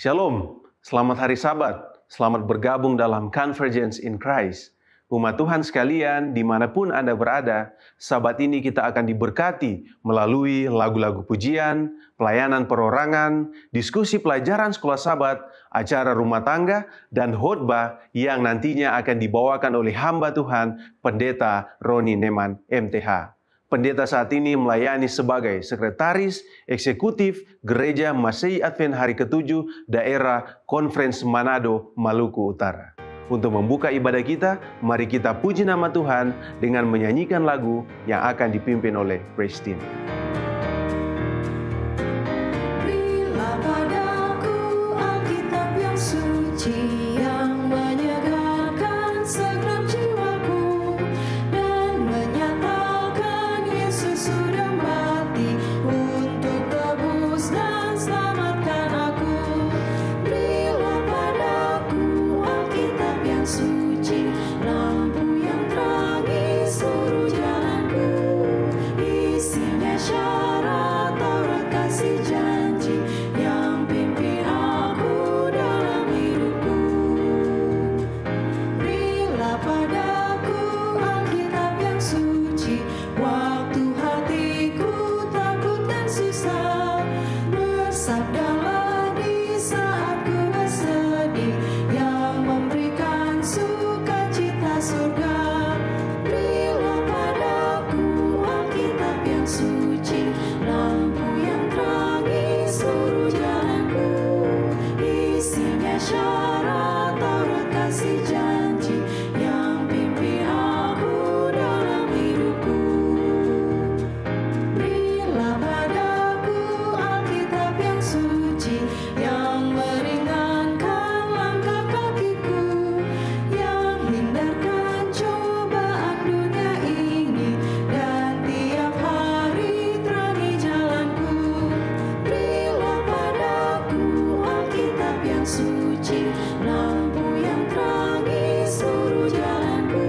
Shalom, selamat hari Sabat, selamat bergabung dalam Convergence in Christ. Umat Tuhan sekalian, dimanapun Anda berada, Sabat ini kita akan diberkati melalui lagu-lagu pujian, pelayanan perorangan, diskusi pelajaran sekolah Sabat, acara rumah tangga, dan khotbah yang nantinya akan dibawakan oleh hamba Tuhan, Pendeta Roni Neman, MTH. Pendeta saat ini melayani sebagai Sekretaris Eksekutif Gereja Masehi Advent Hari ke-7 Daerah Conference Manado, Maluku Utara. Untuk membuka ibadah kita, mari kita puji nama Tuhan dengan menyanyikan lagu yang akan dipimpin oleh Praise Team. Berilah padaku Alkitab yang suci yang menyegarkan segenap jiwaku dan menyatakan Yesus sudah mati untuk tebus dan selamatkan aku. Berilah padaku Alkitab yang suci, lampu yang terangi seluruh jalanku. Isinya syarat Taurat kasih janji yang pimpin aku dalam hidupku. Berilah padaku Alkitab yang suci, waktu hatiku takut dan susah. Bersabdalah di saat ku bersedih, yang memberikan sukacita surga. Berilah padaku Alkitab yang suci, lampu yang terangi seluruh jalanku. Isinya syarat Taurat kasih janji yang pimpin aku dalam hidupku. Berilah padaku Alkitab yang suci, yang meringankan langkah kakiku, yang hindarkan cobaan dunia ini, dan tiap hari terangi jalanku. Berilah padaku Alkitab yang suci, lampu yang terangi seluruh jalanku.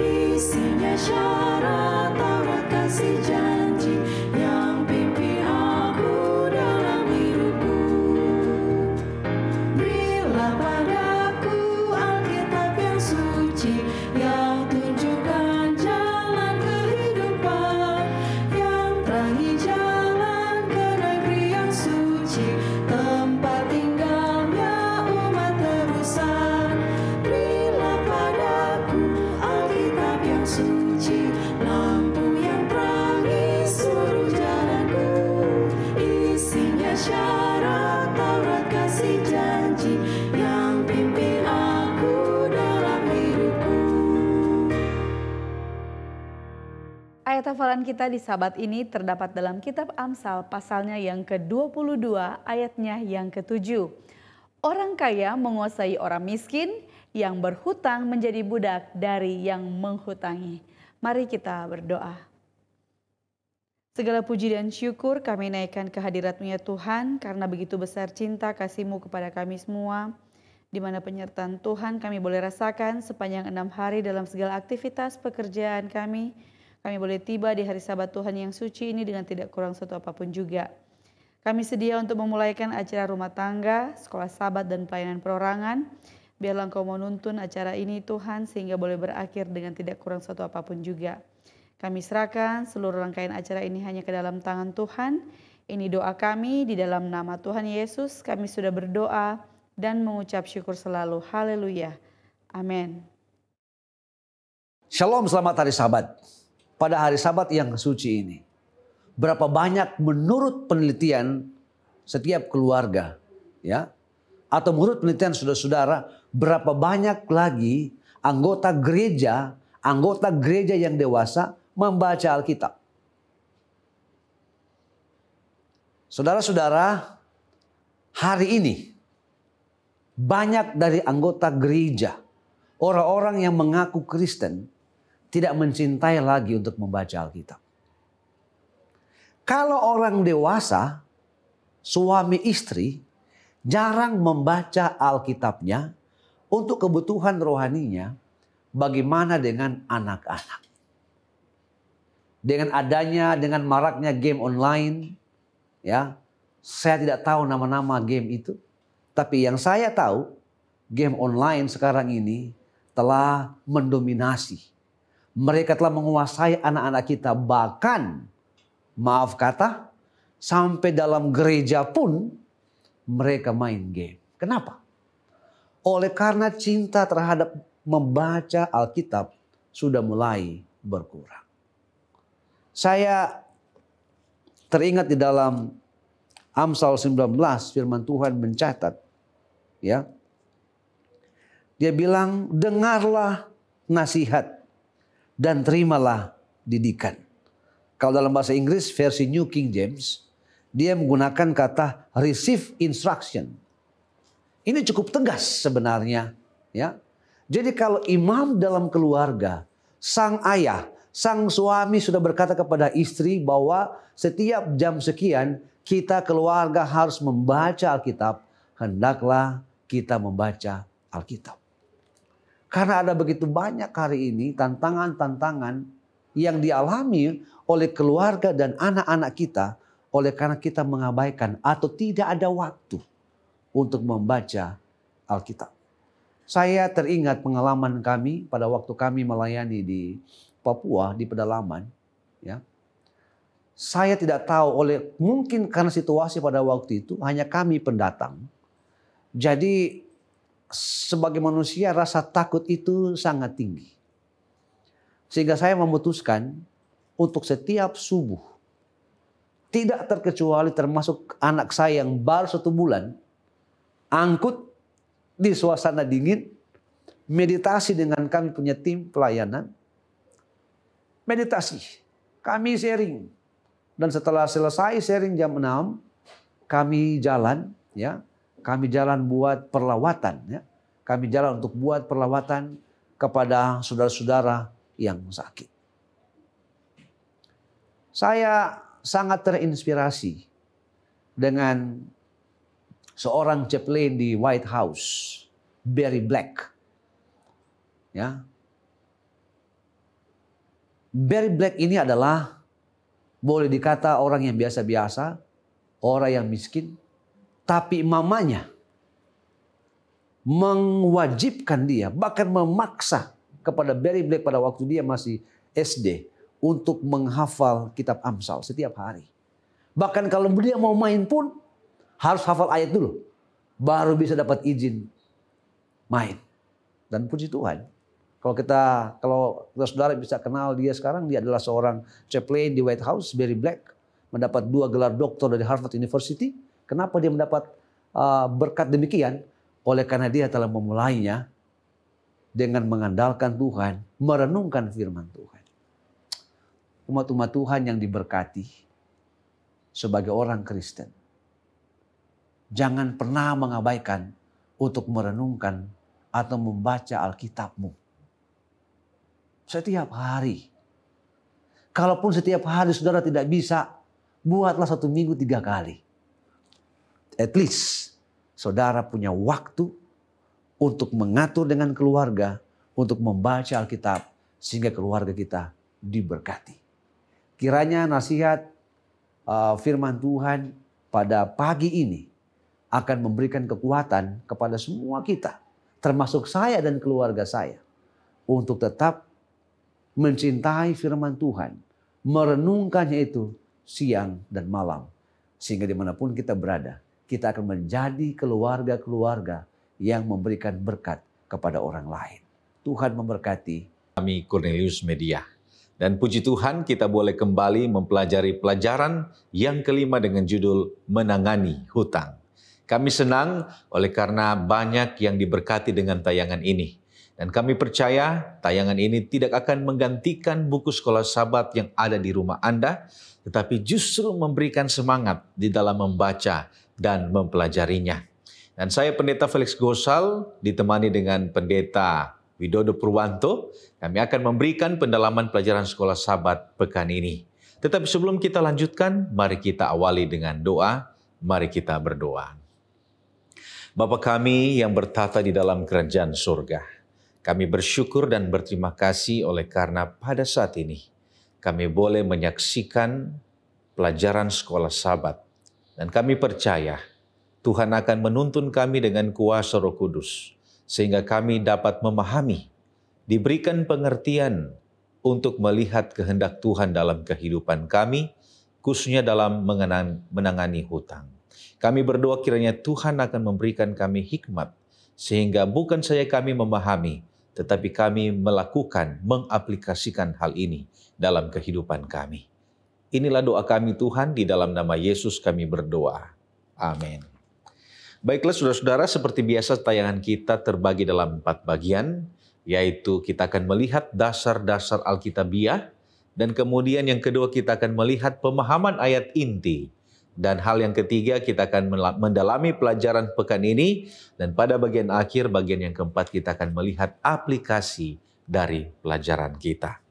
Isinya syarat Taurat kasih janji yang pimpin aku dalam hidupku. Berilah padaku Alkitab yang suci, yang tunjukkan jalan kehidupan, yang terangi jalan ke negeri yang suci, tempat tinggalnya umat tebusan. Berilah padaku Alkitab yang suci, lampu yang terangi seluruh jalanku. Isinya syarat Taurat kasih janji yang pimpin aku dalam hidupku. Ayat hafalan kita di Sabat ini terdapat dalam kitab Amsal pasalnya yang ke-22 ayatnya yang ke-7. Orang kaya menguasai orang miskin, yang berhutang menjadi budak dari yang menghutangi. Mari kita berdoa. Segala puji dan syukur kami naikkan ke hadirat-Mu ya Tuhan, karena begitu besar cinta kasih-Mu kepada kami semua, di mana penyertaan Tuhan kami boleh rasakan sepanjang 6 hari dalam segala aktivitas pekerjaan kami. Kami boleh tiba di hari Sabat Tuhan yang suci ini dengan tidak kurang satu apapun juga. Kami sedia untuk memulaikan acara rumah tangga, sekolah Sabat, dan pelayanan perorangan. Biarlah Engkau menuntun acara ini Tuhan, sehingga boleh berakhir dengan tidak kurang satu apapun juga. Kami serahkan seluruh rangkaian acara ini hanya ke dalam tangan Tuhan. Ini doa kami di dalam nama Tuhan Yesus. Kami sudah berdoa dan mengucap syukur selalu. Haleluya. Amin. Shalom, selamat hari Sabat. Pada hari Sabat yang suci ini, berapa banyak menurut penelitian setiap keluarga, ya, atau menurut penelitian saudara-saudara, berapa banyak lagi anggota gereja yang dewasa membaca Alkitab? Saudara-saudara, hari ini banyak dari anggota gereja, orang-orang yang mengaku Kristen, tidak mencintai lagi untuk membaca Alkitab. Kalau orang dewasa, suami istri, jarang membaca Alkitabnya untuk kebutuhan rohaninya, bagaimana dengan anak-anak? Dengan maraknya game online, ya, saya tidak tahu nama-nama game itu. Tapi yang saya tahu, game online sekarang ini telah mendominasi. Mereka telah menguasai anak-anak kita. Bahkan, maaf kata, sampai dalam gereja pun mereka main game. Kenapa? Oleh karena cinta terhadap membaca Alkitab sudah mulai berkurang. Saya teringat di dalam Amsal 19, firman Tuhan mencatat, ya. Dia bilang, dengarlah nasihat dan terimalah didikan. Kalau dalam bahasa Inggris versi New King James, dia menggunakan kata receive instruction. Ini cukup tegas sebenarnya, ya. Jadi kalau imam dalam keluarga, sang ayah, sang suami sudah berkata kepada istri bahwa setiap jam sekian kita keluarga harus membaca Alkitab, hendaklah kita membaca Alkitab. Karena ada begitu banyak hari ini tantangan-tantangan yang dialami oleh keluarga dan anak-anak kita oleh karena kita mengabaikan atau tidak ada waktu untuk membaca Alkitab. Saya teringat pengalaman kami pada waktu kami melayani di Papua, di pedalaman. Ya. Saya tidak tahu mungkin karena situasi pada waktu itu hanya kami pendatang. Jadi sebagai manusia rasa takut itu sangat tinggi. Sehingga saya memutuskan untuk setiap subuh, tidak terkecuali termasuk anak saya yang baru 1 bulan, angkut di suasana dingin, meditasi dengan kami punya tim pelayanan, meditasi, kami sharing. Dan setelah selesai sharing jam 6, kami jalan, ya, kami jalan buat perlawatan, ya, kami jalan untuk buat perlawatan kepada saudara-saudara yang sakit. Saya sangat terinspirasi dengan seorang chaplain di White House, Barry Black. Ya. Barry Black ini adalah boleh dikata orang yang biasa-biasa, orang yang miskin, tapi mamanya mewajibkan dia, bahkan memaksa kepada Barry Black pada waktu dia masih SD untuk menghafal kitab Amsal setiap hari. Bahkan kalau dia mau main pun harus hafal ayat dulu, baru bisa dapat izin main. Dan puji Tuhan, kalau saudara bisa kenal dia sekarang, dia adalah seorang chaplain di White House, Barry Black, mendapat 2 gelar doktor dari Harvard University. Kenapa dia mendapat berkat demikian? Oleh karena dia telah memulainya dengan mengandalkan Tuhan, merenungkan firman Tuhan. Umat-umat Tuhan yang diberkati sebagai orang Kristen, jangan pernah mengabaikan untuk merenungkan atau membaca Alkitabmu. Setiap hari. Kalaupun setiap hari saudara tidak bisa, buatlah 1 minggu 3 kali. At least saudara punya waktu untuk mengatur dengan keluarga, untuk membaca Alkitab, sehingga keluarga kita diberkati. Kiranya nasihat firman Tuhan pada pagi ini akan memberikan kekuatan kepada semua kita, termasuk saya dan keluarga saya, untuk tetap mencintai firman Tuhan, merenungkannya itu siang dan malam, sehingga dimanapun kita berada, kita akan menjadi keluarga-keluarga yang memberikan berkat kepada orang lain. Tuhan memberkati. Kami Cornelius Media. Dan puji Tuhan kita boleh kembali mempelajari pelajaran yang kelima dengan judul Menangani Hutang. Kami senang oleh karena banyak yang diberkati dengan tayangan ini. Dan kami percaya tayangan ini tidak akan menggantikan buku sekolah Sabat yang ada di rumah Anda, tetapi justru memberikan semangat di dalam membaca dan mempelajarinya. Dan saya Pendeta Felix Gosal ditemani dengan Pendeta Widodo Purwanto, kami akan memberikan pendalaman pelajaran sekolah Sabat pekan ini. Tetapi sebelum kita lanjutkan, mari kita awali dengan doa. Mari kita berdoa. Bapa kami yang bertata di dalam kerajaan surga, kami bersyukur dan berterima kasih oleh karena pada saat ini kami boleh menyaksikan pelajaran sekolah Sabat. Dan kami percaya Tuhan akan menuntun kami dengan kuasa Roh Kudus, sehingga kami dapat memahami, diberikan pengertian untuk melihat kehendak Tuhan dalam kehidupan kami, khususnya dalam menangani hutang. Kami berdoa kiranya Tuhan akan memberikan kami hikmat, sehingga bukan saja kami memahami, tetapi kami melakukan, mengaplikasikan hal ini dalam kehidupan kami. Inilah doa kami Tuhan, di dalam nama Yesus kami berdoa. Amin. Baiklah saudara-saudara, seperti biasa tayangan kita terbagi dalam 4 bagian, yaitu kita akan melihat dasar-dasar Alkitabiah, dan kemudian yang kedua kita akan melihat pemahaman ayat inti, dan hal yang ketiga kita akan mendalami pelajaran pekan ini, dan pada bagian akhir, bagian yang keempat kita akan melihat aplikasi dari pelajaran kita.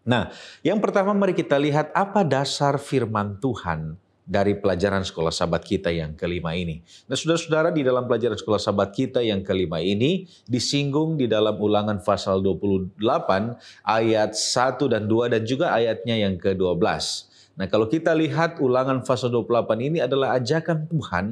Nah, yang pertama mari kita lihat apa dasar firman Tuhan dari pelajaran sekolah sahabat kita yang kelima ini. Nah, saudara-saudara, di dalam pelajaran sekolah sahabat kita yang kelima ini disinggung di dalam Ulangan pasal 28 ayat 1 dan 2 dan juga ayatnya yang ke-12. Nah, kalau kita lihat Ulangan pasal 28 ini adalah ajakan Tuhan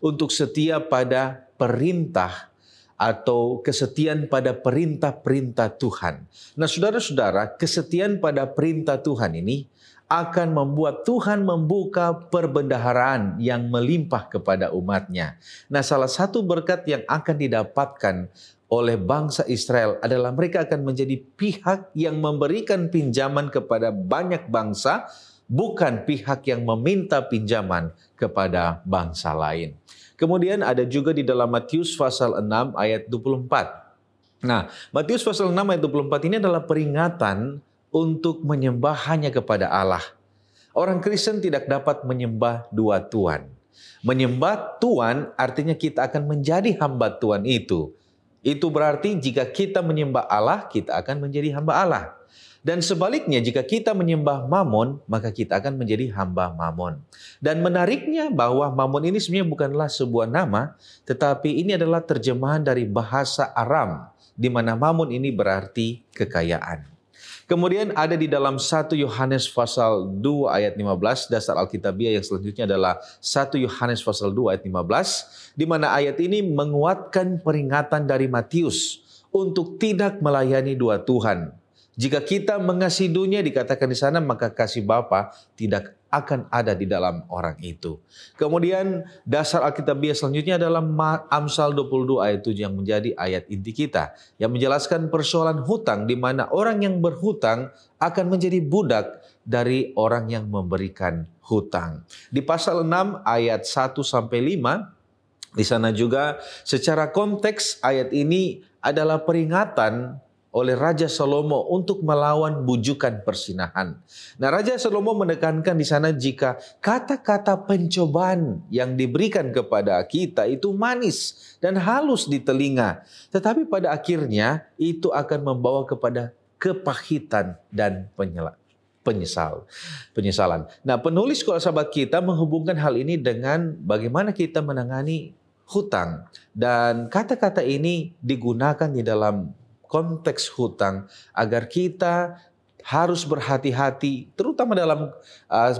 untuk setia pada perintah atau kesetiaan pada perintah-perintah Tuhan. Nah, saudara-saudara, kesetiaan pada perintah Tuhan ini akan membuat Tuhan membuka perbendaharaan yang melimpah kepada umatnya. Nah, salah satu berkat yang akan didapatkan oleh bangsa Israel adalah mereka akan menjadi pihak yang memberikan pinjaman kepada banyak bangsa, bukan pihak yang meminta pinjaman kepada bangsa lain. Kemudian ada juga di dalam Matius pasal 6 ayat 24. Nah, Matius pasal 6 ayat 24 ini adalah peringatan untuk menyembah hanya kepada Allah. Orang Kristen tidak dapat menyembah dua Tuhan. Menyembah Tuhan artinya kita akan menjadi hamba Tuhan itu. Itu berarti jika kita menyembah Allah, kita akan menjadi hamba Allah. Dan sebaliknya, jika kita menyembah Mamon, maka kita akan menjadi hamba Mamon. Dan menariknya bahwa Mamon ini sebenarnya bukanlah sebuah nama, tetapi ini adalah terjemahan dari bahasa Aram, di mana Mamon ini berarti kekayaan. Kemudian ada di dalam 1 Yohanes pasal 2 ayat 15, dasar Alkitabiah yang selanjutnya adalah 1 Yohanes pasal 2 ayat 15, di mana ayat ini menguatkan peringatan dari Matius untuk tidak melayani dua Tuhan. Jika kita mengasihi dunia, dikatakan di sana, maka kasih Bapa tidak akan ada di dalam orang itu. Kemudian dasar Alkitabiah selanjutnya adalah Amsal 22 ayat 7 yang menjadi ayat inti kita, yang menjelaskan persoalan hutang, di mana orang yang berhutang akan menjadi budak dari orang yang memberikan hutang. Di pasal 6 ayat 1 sampai 5, di sana juga secara konteks ayat ini adalah peringatan oleh Raja Salomo untuk melawan bujukan persinahan. Nah, Raja Salomo menekankan di sana jika kata-kata pencobaan yang diberikan kepada kita itu manis dan halus di telinga, tetapi pada akhirnya itu akan membawa kepada kepahitan dan penyesalan. Nah, penulis sekolah sahabat kita menghubungkan hal ini dengan bagaimana kita menangani hutang, dan kata-kata ini digunakan di dalam konteks hutang agar kita harus berhati-hati, terutama dalam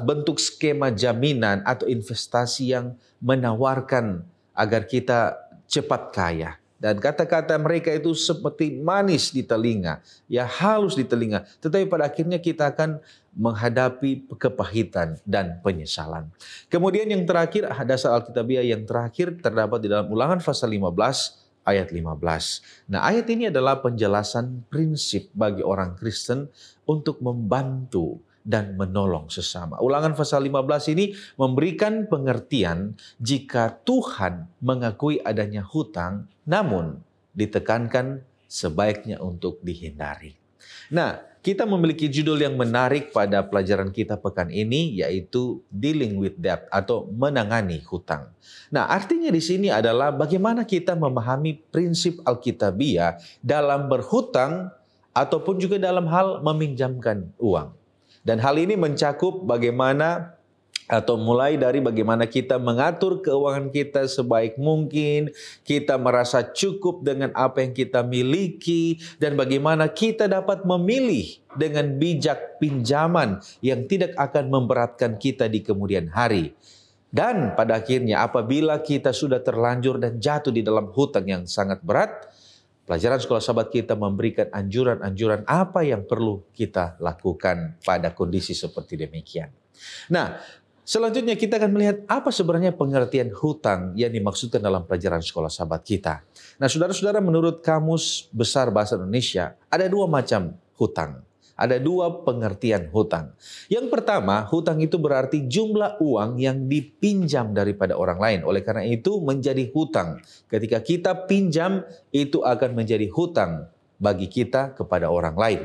bentuk skema jaminan atau investasi yang menawarkan agar kita cepat kaya. Dan kata-kata mereka itu seperti manis di telinga, ya halus di telinga, tetapi pada akhirnya kita akan menghadapi kepahitan dan penyesalan. Kemudian yang terakhir, dasar Alkitabiah yang terakhir terdapat di dalam Ulangan pasal 15 ayat 15. Nah, ayat ini adalah penjelasan prinsip bagi orang Kristen untuk membantu dan menolong sesama. Ulangan pasal 15 ini memberikan pengertian jika Tuhan mengakui adanya hutang, namun ditekankan sebaiknya untuk dihindari. Nah, kita memiliki judul yang menarik pada pelajaran kita pekan ini, yaitu Dealing with Debt atau menangani hutang. Nah, artinya di sini adalah bagaimana kita memahami prinsip Alkitabiah dalam berhutang ataupun juga dalam hal meminjamkan uang. Dan hal ini mencakup bagaimana atau mulai dari bagaimana kita mengatur keuangan kita sebaik mungkin, kita merasa cukup dengan apa yang kita miliki, dan bagaimana kita dapat memilih dengan bijak pinjaman yang tidak akan memberatkan kita di kemudian hari. Dan pada akhirnya apabila kita sudah terlanjur dan jatuh di dalam hutang yang sangat berat, pelajaran sekolah sahabat kita memberikan anjuran-anjuran apa yang perlu kita lakukan pada kondisi seperti demikian. Nah, selanjutnya kita akan melihat apa sebenarnya pengertian hutang yang dimaksudkan dalam pelajaran sekolah sahabat kita. Nah, saudara-saudara, menurut Kamus Besar Bahasa Indonesia, ada 2 macam hutang. Ada 2 pengertian hutang. Yang pertama, hutang itu berarti jumlah uang yang dipinjam daripada orang lain. Oleh karena itu menjadi hutang. Ketika kita pinjam, itu akan menjadi hutang bagi kita kepada orang lain.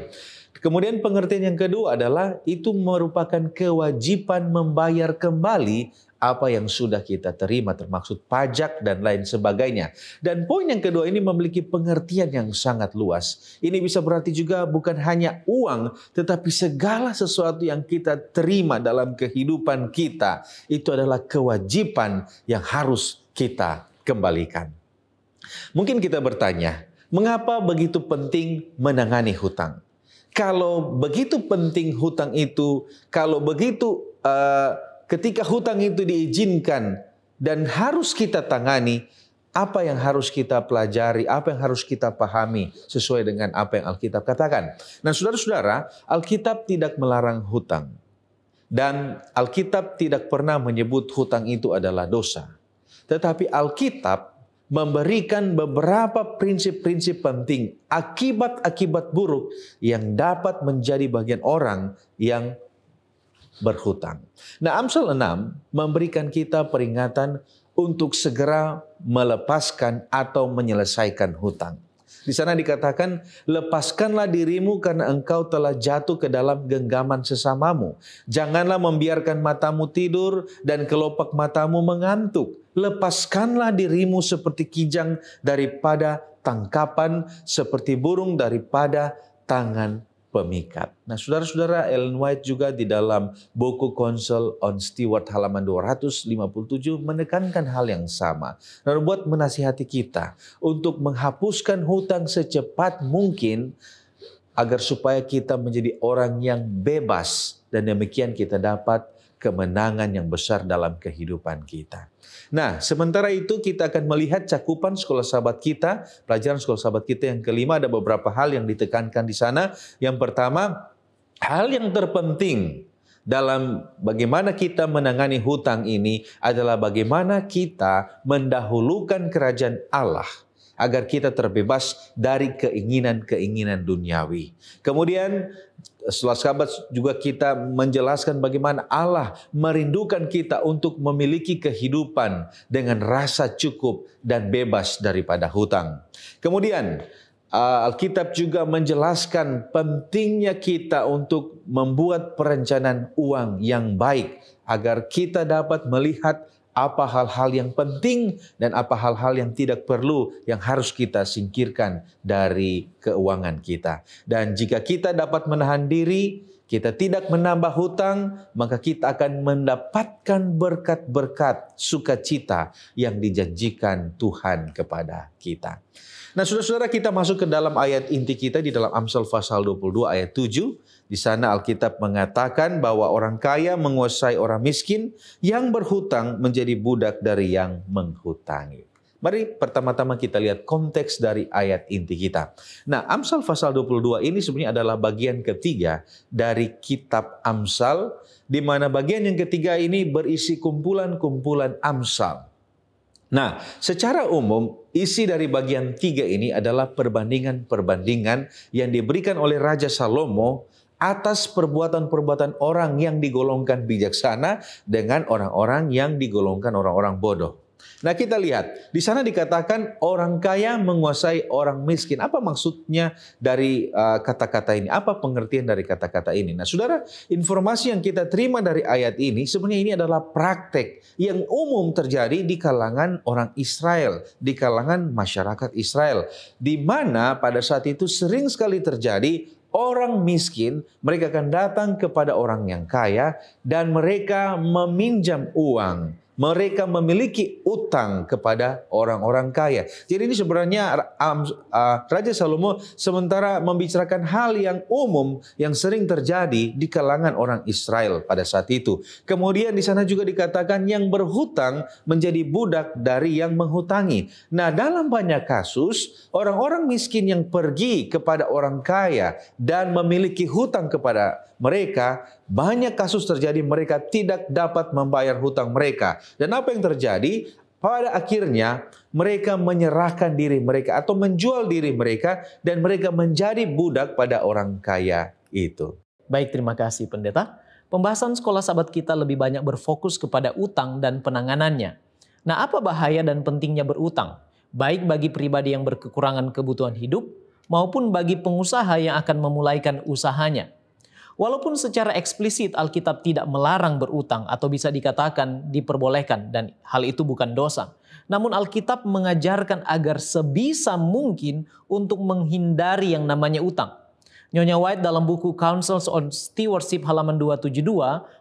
Kemudian pengertian yang kedua adalah itu merupakan kewajiban membayar kembali apa yang sudah kita terima, termasuk pajak dan lain sebagainya. Dan poin yang kedua ini memiliki pengertian yang sangat luas. Ini bisa berarti juga bukan hanya uang, tetapi segala sesuatu yang kita terima dalam kehidupan kita, itu adalah kewajiban yang harus kita kembalikan. Mungkin kita bertanya, mengapa begitu penting menangani hutang? Kalau begitu penting hutang itu, kalau begitu ketika hutang itu diizinkan dan harus kita tangani, apa yang harus kita pelajari, apa yang harus kita pahami sesuai dengan apa yang Alkitab katakan. Nah, saudara-saudara, Alkitab tidak melarang hutang. Dan Alkitab tidak pernah menyebut hutang itu adalah dosa. Tetapi Alkitab memberikan beberapa prinsip-prinsip penting, akibat-akibat buruk yang dapat menjadi bagian orang yang berhutang. Nah, Amsal 6 memberikan kita peringatan untuk segera melepaskan atau menyelesaikan hutang. Di sana dikatakan, lepaskanlah dirimu karena engkau telah jatuh ke dalam genggaman sesamamu. Janganlah membiarkan matamu tidur dan kelopak matamu mengantuk. Lepaskanlah dirimu seperti kijang daripada tangkapan, seperti burung daripada tangan pemikat. Nah, saudara-saudara, Ellen White juga di dalam buku Counsel on Steward halaman 257 menekankan hal yang sama. Dan buat menasihati kita untuk menghapuskan hutang secepat mungkin agar supaya kita menjadi orang yang bebas dan demikian kita dapat kemenangan yang besar dalam kehidupan kita. Nah, sementara itu kita akan melihat cakupan sekolah sahabat kita, pelajaran sekolah sahabat kita yang kelima, ada beberapa hal yang ditekankan di sana. Yang pertama, hal yang terpenting dalam bagaimana kita menangani hutang ini adalah bagaimana kita mendahulukan kerajaan Allah agar kita terbebas dari keinginan-keinginan duniawi. Kemudian setelah sahabat juga kita menjelaskan bagaimana Allah merindukan kita untuk memiliki kehidupan dengan rasa cukup dan bebas daripada hutang. Kemudian Alkitab juga menjelaskan pentingnya kita untuk membuat perencanaan uang yang baik agar kita dapat melihat apa hal-hal yang penting dan apa hal-hal yang tidak perlu yang harus kita singkirkan dari keuangan kita. Dan jika kita dapat menahan diri, kita tidak menambah hutang, maka kita akan mendapatkan berkat-berkat sukacita yang dijanjikan Tuhan kepada kita. Nah, saudara-saudara, kita masuk ke dalam ayat inti kita di dalam Amsal pasal 22 ayat 7. Di sana Alkitab mengatakan bahwa orang kaya menguasai orang miskin, yang berhutang menjadi budak dari yang menghutangi. Mari pertama-tama kita lihat konteks dari ayat inti kita. Nah, Amsal pasal 22 ini sebenarnya adalah bagian ketiga dari kitab Amsal, di mana bagian yang ketiga ini berisi kumpulan-kumpulan Amsal. Nah, secara umum isi dari bagian 3 ini adalah perbandingan-perbandingan yang diberikan oleh Raja Salomo atas perbuatan-perbuatan orang yang digolongkan bijaksana dengan orang-orang yang digolongkan orang-orang bodoh. Nah, kita lihat di sana dikatakan orang kaya menguasai orang miskin. Apa maksudnya dari kata-kata ini? Apa pengertian dari kata-kata ini? Nah, saudara, informasi yang kita terima dari ayat ini sebenarnya ini adalah praktek yang umum terjadi di kalangan orang Israel, di kalangan masyarakat Israel, di mana pada saat itu sering sekali terjadi orang miskin, mereka akan datang kepada orang yang kaya dan mereka meminjam uang mereka memiliki utang kepada orang-orang kaya. Jadi ini sebenarnya Raja Salomo sementara membicarakan hal yang umum yang sering terjadi di kalangan orang Israel pada saat itu. Kemudian di sana juga dikatakan yang berhutang menjadi budak dari yang menghutangi. Nah, dalam banyak kasus orang-orang miskin yang pergi kepada orang kaya dan memiliki hutang kepada mereka, banyak kasus terjadi mereka tidak dapat membayar hutang mereka. Dan apa yang terjadi? Pada akhirnya mereka menyerahkan diri mereka atau menjual diri mereka dan mereka menjadi budak pada orang kaya itu. Baik, terima kasih Pendeta. Pembahasan sekolah sahabat kita lebih banyak berfokus kepada utang dan penanganannya. Nah, apa bahaya dan pentingnya berutang? Baik bagi pribadi yang berkekurangan kebutuhan hidup maupun bagi pengusaha yang akan memulaikan usahanya. Walaupun secara eksplisit Alkitab tidak melarang berutang atau bisa dikatakan diperbolehkan dan hal itu bukan dosa. Namun Alkitab mengajarkan agar sebisa mungkin untuk menghindari yang namanya utang. Nyonya White dalam buku Counsels on Stewardship halaman 272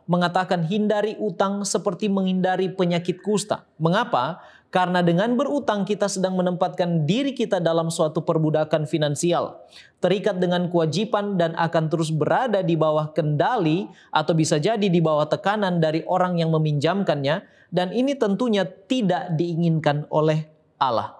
mengatakan hindari utang seperti menghindari penyakit kusta. Mengapa? Karena dengan berutang kita sedang menempatkan diri kita dalam suatu perbudakan finansial. Terikat dengan kewajiban dan akan terus berada di bawah kendali atau bisa jadi di bawah tekanan dari orang yang meminjamkannya. Dan ini tentunya tidak diinginkan oleh Allah.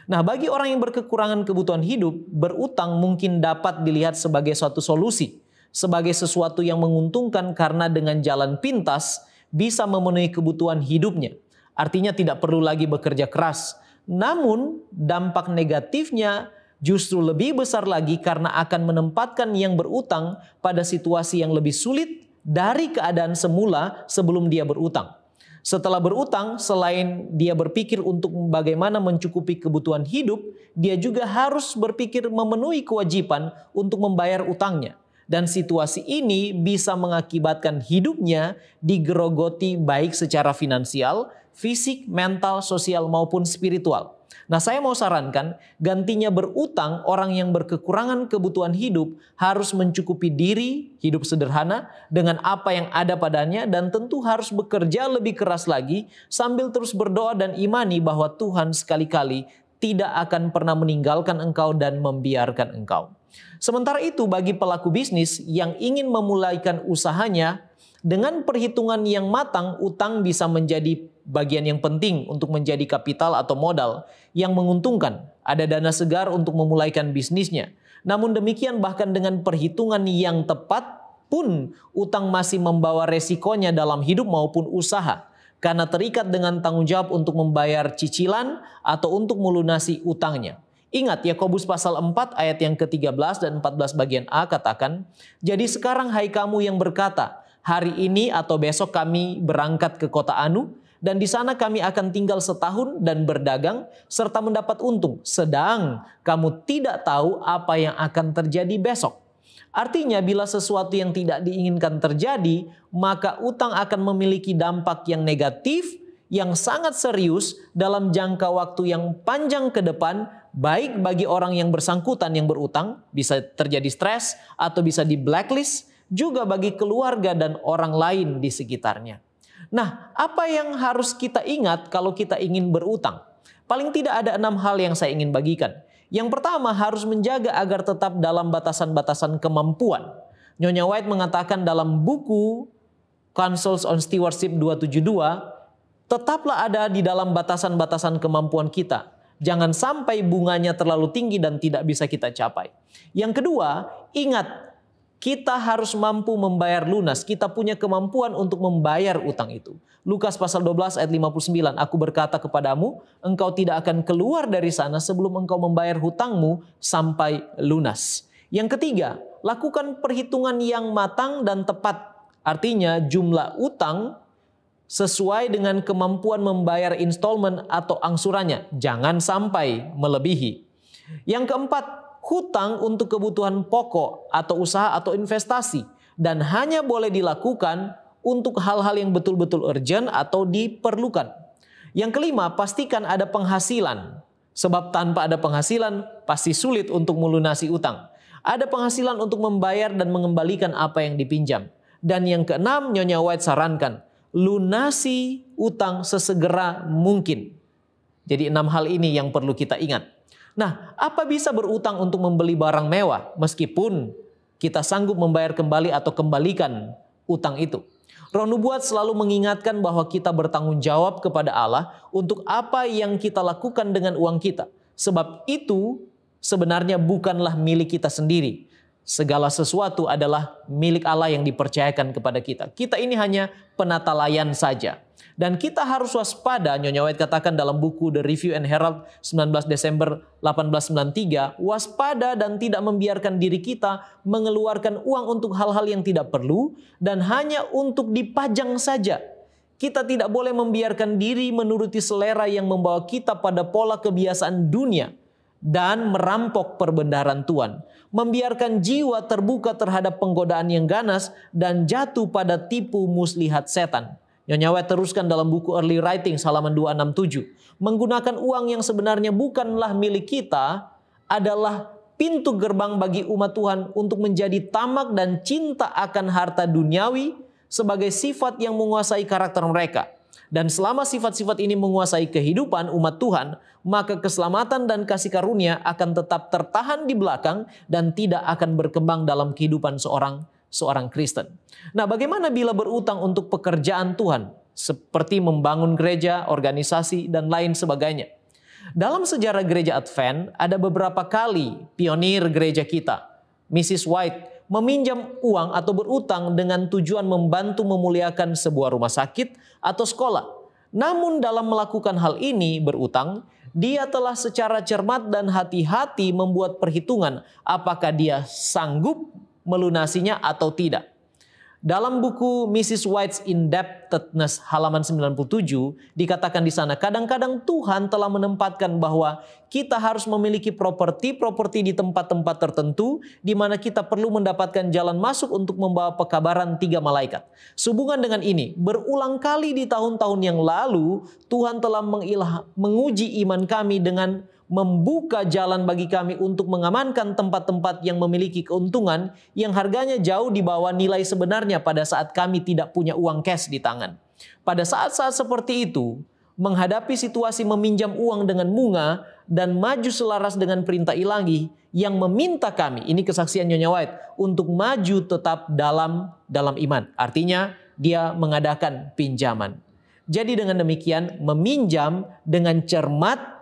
Nah, bagi orang yang berkekurangan kebutuhan hidup, berutang mungkin dapat dilihat sebagai suatu solusi. Sebagai sesuatu yang menguntungkan karena dengan jalan pintas bisa memenuhi kebutuhan hidupnya. Artinya tidak perlu lagi bekerja keras. Namun dampak negatifnya justru lebih besar lagi karena akan menempatkan yang berutang pada situasi yang lebih sulit dari keadaan semula sebelum dia berutang. Setelah berutang, selain dia berpikir untuk bagaimana mencukupi kebutuhan hidup, dia juga harus berpikir memenuhi kewajiban untuk membayar utangnya. Dan situasi ini bisa mengakibatkan hidupnya digerogoti baik secara finansial, fisik, mental, sosial maupun spiritual. Nah, saya mau sarankan gantinya berutang, orang yang berkekurangan kebutuhan hidup harus mencukupi diri, hidup sederhana dengan apa yang ada padanya dan tentu harus bekerja lebih keras lagi sambil terus berdoa dan imani bahwa Tuhan sekali-kali tidak akan pernah meninggalkan engkau dan membiarkan engkau. Sementara itu bagi pelaku bisnis yang ingin memulaikan usahanya, dengan perhitungan yang matang, utang bisa menjadi bagian yang penting untuk menjadi kapital atau modal yang menguntungkan. Ada dana segar untuk memulaikan bisnisnya. Namun demikian bahkan dengan perhitungan yang tepat pun utang masih membawa resikonya dalam hidup maupun usaha. Karena terikat dengan tanggung jawab untuk membayar cicilan atau untuk melunasi utangnya. Ingat Yakobus pasal 4 ayat yang ke-13 dan 14 bagian A katakan, "Jadi sekarang hai kamu yang berkata, hari ini atau besok kami berangkat ke kota Anu, dan di sana kami akan tinggal setahun dan berdagang serta mendapat untung. Sedang kamu tidak tahu apa yang akan terjadi besok." Artinya bila sesuatu yang tidak diinginkan terjadi, maka utang akan memiliki dampak yang negatif, yang sangat serius dalam jangka waktu yang panjang ke depan, baik bagi orang yang bersangkutan yang berutang, bisa terjadi stres atau bisa di blacklist, juga bagi keluarga dan orang lain di sekitarnya. Nah, apa yang harus kita ingat kalau kita ingin berutang? Paling tidak ada 6 hal yang saya ingin bagikan. Yang pertama harus menjaga agar tetap dalam batasan-batasan kemampuan. Nyonya White mengatakan dalam buku Counsels on Stewardship 272, tetaplah ada di dalam batasan-batasan kemampuan kita. Jangan sampai bunganya terlalu tinggi dan tidak bisa kita capai. Yang kedua, ingat kita harus mampu membayar lunas. Kita punya kemampuan untuk membayar utang itu. Lukas pasal 12 ayat 59. "Aku berkata kepadamu, engkau tidak akan keluar dari sana sebelum engkau membayar hutangmu sampai lunas." Yang ketiga, lakukan perhitungan yang matang dan tepat. Artinya jumlah utang sesuai dengan kemampuan membayar installment atau angsurannya. Jangan sampai melebihi. Yang keempat, hutang untuk kebutuhan pokok atau usaha atau investasi dan hanya boleh dilakukan untuk hal-hal yang betul-betul urgent atau diperlukan. Yang kelima, pastikan ada penghasilan. Sebab tanpa ada penghasilan pasti sulit untuk melunasi utang. Ada penghasilan untuk membayar dan mengembalikan apa yang dipinjam. Dan yang keenam, Nyonya White sarankan, lunasi utang sesegera mungkin. Jadi 6 hal ini yang perlu kita ingat. Nah, apa bisa berutang untuk membeli barang mewah meskipun kita sanggup membayar kembali atau kembalikan utang itu? Roh nubuat selalu mengingatkan bahwa kita bertanggung jawab kepada Allah untuk apa yang kita lakukan dengan uang kita. Sebab itu sebenarnya bukanlah milik kita sendiri. Segala sesuatu adalah milik Allah yang dipercayakan kepada kita. Kita ini hanya penata layan saja. Dan kita harus waspada, Nyonya White katakan dalam buku The Review and Herald 19 Desember 1893, waspada dan tidak membiarkan diri kita mengeluarkan uang untuk hal-hal yang tidak perlu dan hanya untuk dipajang saja. Kita tidak boleh membiarkan diri menuruti selera yang membawa kita pada pola kebiasaan dunia dan merampok perbendaharaan Tuhan. Membiarkan jiwa terbuka terhadap penggodaan yang ganas dan jatuh pada tipu muslihat setan. Nyonya White teruskan dalam buku Early Writings halaman 267. Menggunakan uang yang sebenarnya bukanlah milik kita adalah pintu gerbang bagi umat Tuhan untuk menjadi tamak dan cinta akan harta duniawi sebagai sifat yang menguasai karakter mereka. Dan selama sifat-sifat ini menguasai kehidupan umat Tuhan, maka keselamatan dan kasih karunia akan tetap tertahan di belakang dan tidak akan berkembang dalam kehidupan seorang Kristen. Nah, bagaimana bila berutang untuk pekerjaan Tuhan seperti membangun gereja, organisasi, dan lain sebagainya? Dalam sejarah gereja Advent ada beberapa kali pionir gereja kita, Mrs. White, meminjam uang atau berutang dengan tujuan membantu memuliakan sebuah rumah sakit atau sekolah. Namun dalam melakukan hal ini berutang, dia telah secara cermat dan hati-hati membuat perhitungan apakah dia sanggup melunasinya atau tidak. Dalam buku Mrs. White's Indebtedness halaman 97 dikatakan di sana, kadang-kadang Tuhan telah menempatkan bahwa kita harus memiliki properti-properti di tempat-tempat tertentu di mana kita perlu mendapatkan jalan masuk untuk membawa pekabaran 3 malaikat. Sehubungan dengan ini, berulang kali di tahun-tahun yang lalu Tuhan telah menguji iman kami dengan membuka jalan bagi kami untuk mengamankan tempat-tempat yang memiliki keuntungan yang harganya jauh di bawah nilai sebenarnya pada saat kami tidak punya uang cash di tangan. Pada saat-saat seperti itu, menghadapi situasi meminjam uang dengan bunga dan maju selaras dengan perintah ilahi yang meminta kami, ini kesaksian Nyonya White, untuk maju tetap dalam iman. Artinya dia mengadakan pinjaman. Jadi dengan demikian, meminjam dengan cermat,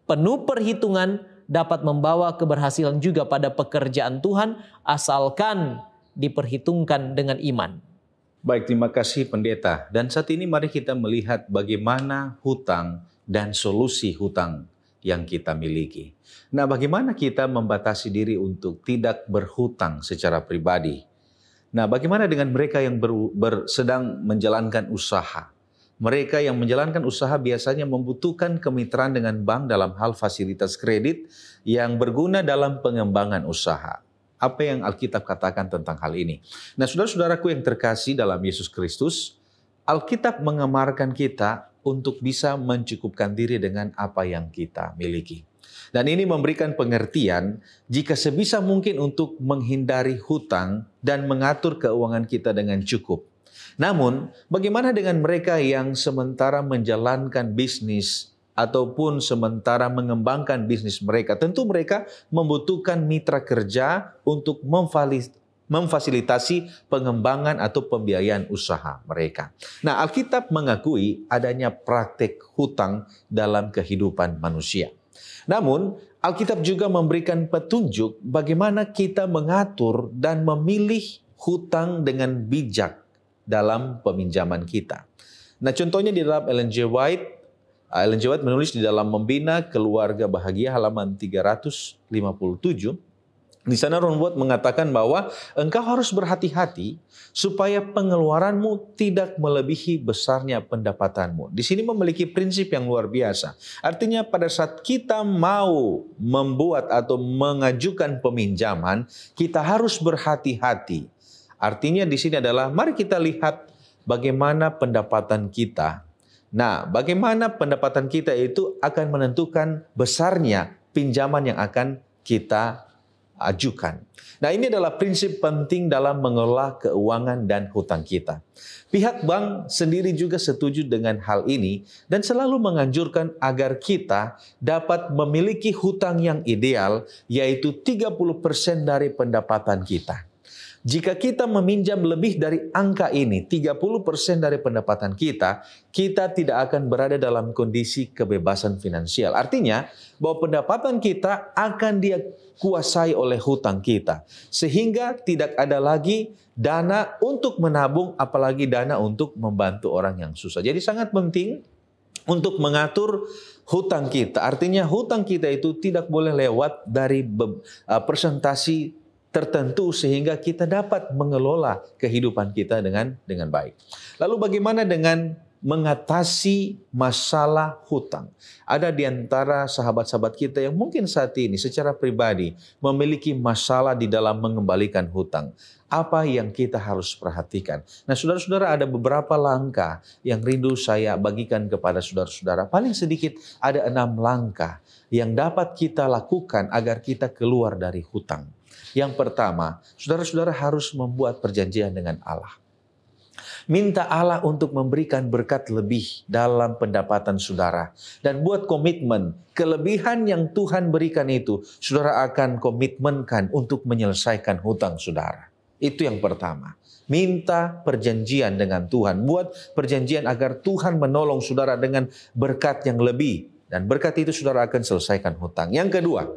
penuh perhitungan dapat membawa keberhasilan juga pada pekerjaan Tuhan asalkan diperhitungkan dengan iman. Baik, terima kasih pendeta. Dan saat ini mari kita melihat bagaimana hutang dan solusi hutang yang kita miliki. Nah, bagaimana kita membatasi diri untuk tidak berhutang secara pribadi? Nah, bagaimana dengan mereka yang sedang menjalankan usaha? Mereka yang menjalankan usaha biasanya membutuhkan kemitraan dengan bank dalam hal fasilitas kredit yang berguna dalam pengembangan usaha. Apa yang Alkitab katakan tentang hal ini? Nah, saudara-saudaraku yang terkasih dalam Yesus Kristus, Alkitab mengamarkan kita untuk bisa mencukupkan diri dengan apa yang kita miliki. Dan ini memberikan pengertian jika sebisa mungkin untuk menghindari hutang dan mengatur keuangan kita dengan cukup. Namun, bagaimana dengan mereka yang sementara menjalankan bisnis ataupun sementara mengembangkan bisnis mereka? Tentu mereka membutuhkan mitra kerja untuk memfasilitasi pengembangan atau pembiayaan usaha mereka. Nah, Alkitab mengakui adanya praktek hutang dalam kehidupan manusia. Namun, Alkitab juga memberikan petunjuk bagaimana kita mengatur dan memilih hutang dengan bijak dalam peminjaman kita. Nah, contohnya di dalam Ellen G. White menulis di dalam Membina Keluarga Bahagia halaman 357. Di sana Roh Nubuat mengatakan bahwa engkau harus berhati-hati supaya pengeluaranmu tidak melebihi besarnya pendapatanmu. Di sini memiliki prinsip yang luar biasa. Artinya pada saat kita mau membuat atau mengajukan peminjaman, kita harus berhati-hati. Artinya di sini adalah mari kita lihat bagaimana pendapatan kita. Nah, bagaimana pendapatan kita itu akan menentukan besarnya pinjaman yang akan kita ajukan. Nah, ini adalah prinsip penting dalam mengelola keuangan dan hutang kita. Pihak bank sendiri juga setuju dengan hal ini dan selalu menganjurkan agar kita dapat memiliki hutang yang ideal, yaitu 30% dari pendapatan kita. Jika kita meminjam lebih dari angka ini, 30% dari pendapatan kita, kita tidak akan berada dalam kondisi kebebasan finansial. Artinya, bahwa pendapatan kita akan dikuasai oleh hutang kita. Sehingga tidak ada lagi dana untuk menabung, apalagi dana untuk membantu orang yang susah. Jadi sangat penting untuk mengatur hutang kita. Artinya hutang kita itu tidak boleh lewat dari persentasi tertentu sehingga kita dapat mengelola kehidupan kita dengan baik. Lalu bagaimana dengan mengatasi masalah hutang? Ada di antara sahabat-sahabat kita yang mungkin saat ini secara pribadi memiliki masalah di dalam mengembalikan hutang. Apa yang kita harus perhatikan? Nah, saudara-saudara, ada beberapa langkah yang rindu saya bagikan kepada saudara-saudara. Paling sedikit ada 6 langkah yang dapat kita lakukan agar kita keluar dari hutang. Yang pertama, saudara-saudara harus membuat perjanjian dengan Allah. Minta Allah untuk memberikan berkat lebih dalam pendapatan saudara. Dan buat komitmen, kelebihan yang Tuhan berikan itu, saudara akan komitmenkan untuk menyelesaikan hutang saudara. Itu yang pertama. Minta perjanjian dengan Tuhan. Buat perjanjian agar Tuhan menolong saudara dengan berkat yang lebih. Dan berkat itu saudara akan selesaikan hutang. Yang kedua,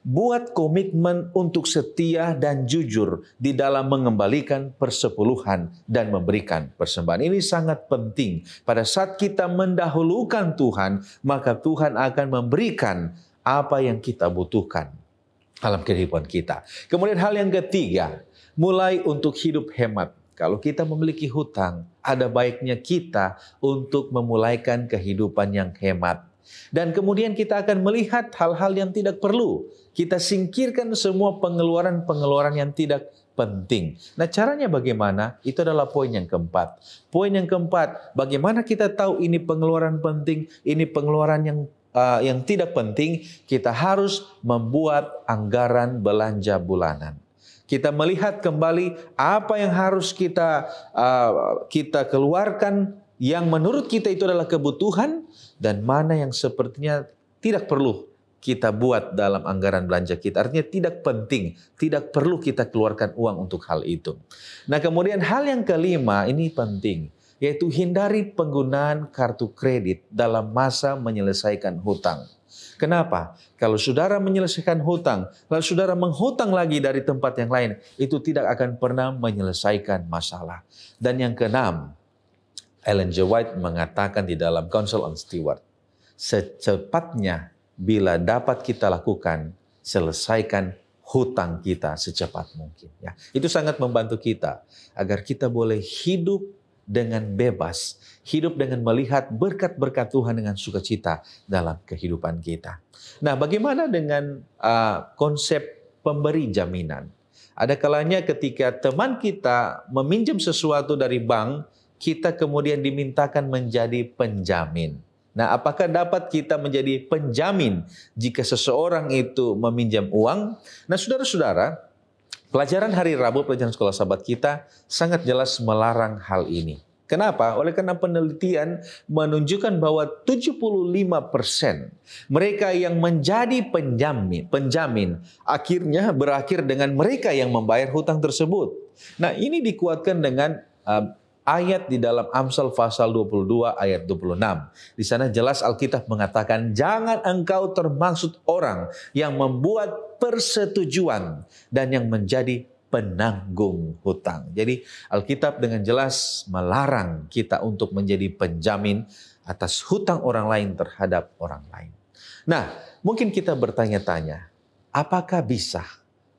buat komitmen untuk setia dan jujur di dalam mengembalikan persepuluhan dan memberikan persembahan. Ini sangat penting. Pada saat kita mendahulukan Tuhan, maka Tuhan akan memberikan apa yang kita butuhkan dalam kehidupan kita. Kemudian hal yang ketiga, mulai untuk hidup hemat. Kalau kita memiliki hutang, ada baiknya kita untuk memulaikan kehidupan yang hemat. Dan kemudian kita akan melihat hal-hal yang tidak perlu. Kita singkirkan semua pengeluaran-pengeluaran yang tidak penting. Nah, caranya bagaimana? Itu adalah poin yang keempat. Poin yang keempat, bagaimana kita tahu ini pengeluaran penting, ini pengeluaran yang tidak penting? Kita harus membuat anggaran belanja bulanan. Kita melihat kembali apa yang harus kita keluarkan yang menurut kita itu adalah kebutuhan dan mana yang sepertinya tidak perlu kita buat dalam anggaran belanja kita. Artinya tidak penting, tidak perlu kita keluarkan uang untuk hal itu. Nah, kemudian hal yang kelima ini penting, yaitu hindari penggunaan kartu kredit dalam masa menyelesaikan hutang. Kenapa? Kalau saudara menyelesaikan hutang, lalu saudara menghutang lagi dari tempat yang lain, itu tidak akan pernah menyelesaikan masalah. Dan yang keenam, Ellen G. White mengatakan di dalam Council on Steward, secepatnya bila dapat kita lakukan, selesaikan hutang kita secepat mungkin. Ya, itu sangat membantu kita agar kita boleh hidup dengan bebas, hidup dengan melihat berkat-berkat Tuhan dengan sukacita dalam kehidupan kita. Nah, bagaimana dengan konsep pemberi jaminan? Ada kalanya ketika teman kita meminjam sesuatu dari bank, kita kemudian dimintakan menjadi penjamin. Nah, apakah dapat kita menjadi penjamin jika seseorang itu meminjam uang? Nah, saudara-saudara, pelajaran hari Rabu, pelajaran sekolah sahabat kita sangat jelas melarang hal ini. Kenapa? Oleh karena penelitian menunjukkan bahwa 75% mereka yang menjadi penjamin akhirnya berakhir dengan mereka yang membayar hutang tersebut. Nah, ini dikuatkan dengan ayat di dalam Amsal pasal 22 ayat 26. Di sana jelas Alkitab mengatakan, jangan engkau termaksud orang yang membuat persetujuan dan yang menjadi penanggung hutang. Jadi Alkitab dengan jelas melarang kita untuk menjadi penjamin atas hutang orang lain terhadap orang lain. Nah, mungkin kita bertanya-tanya, apakah bisa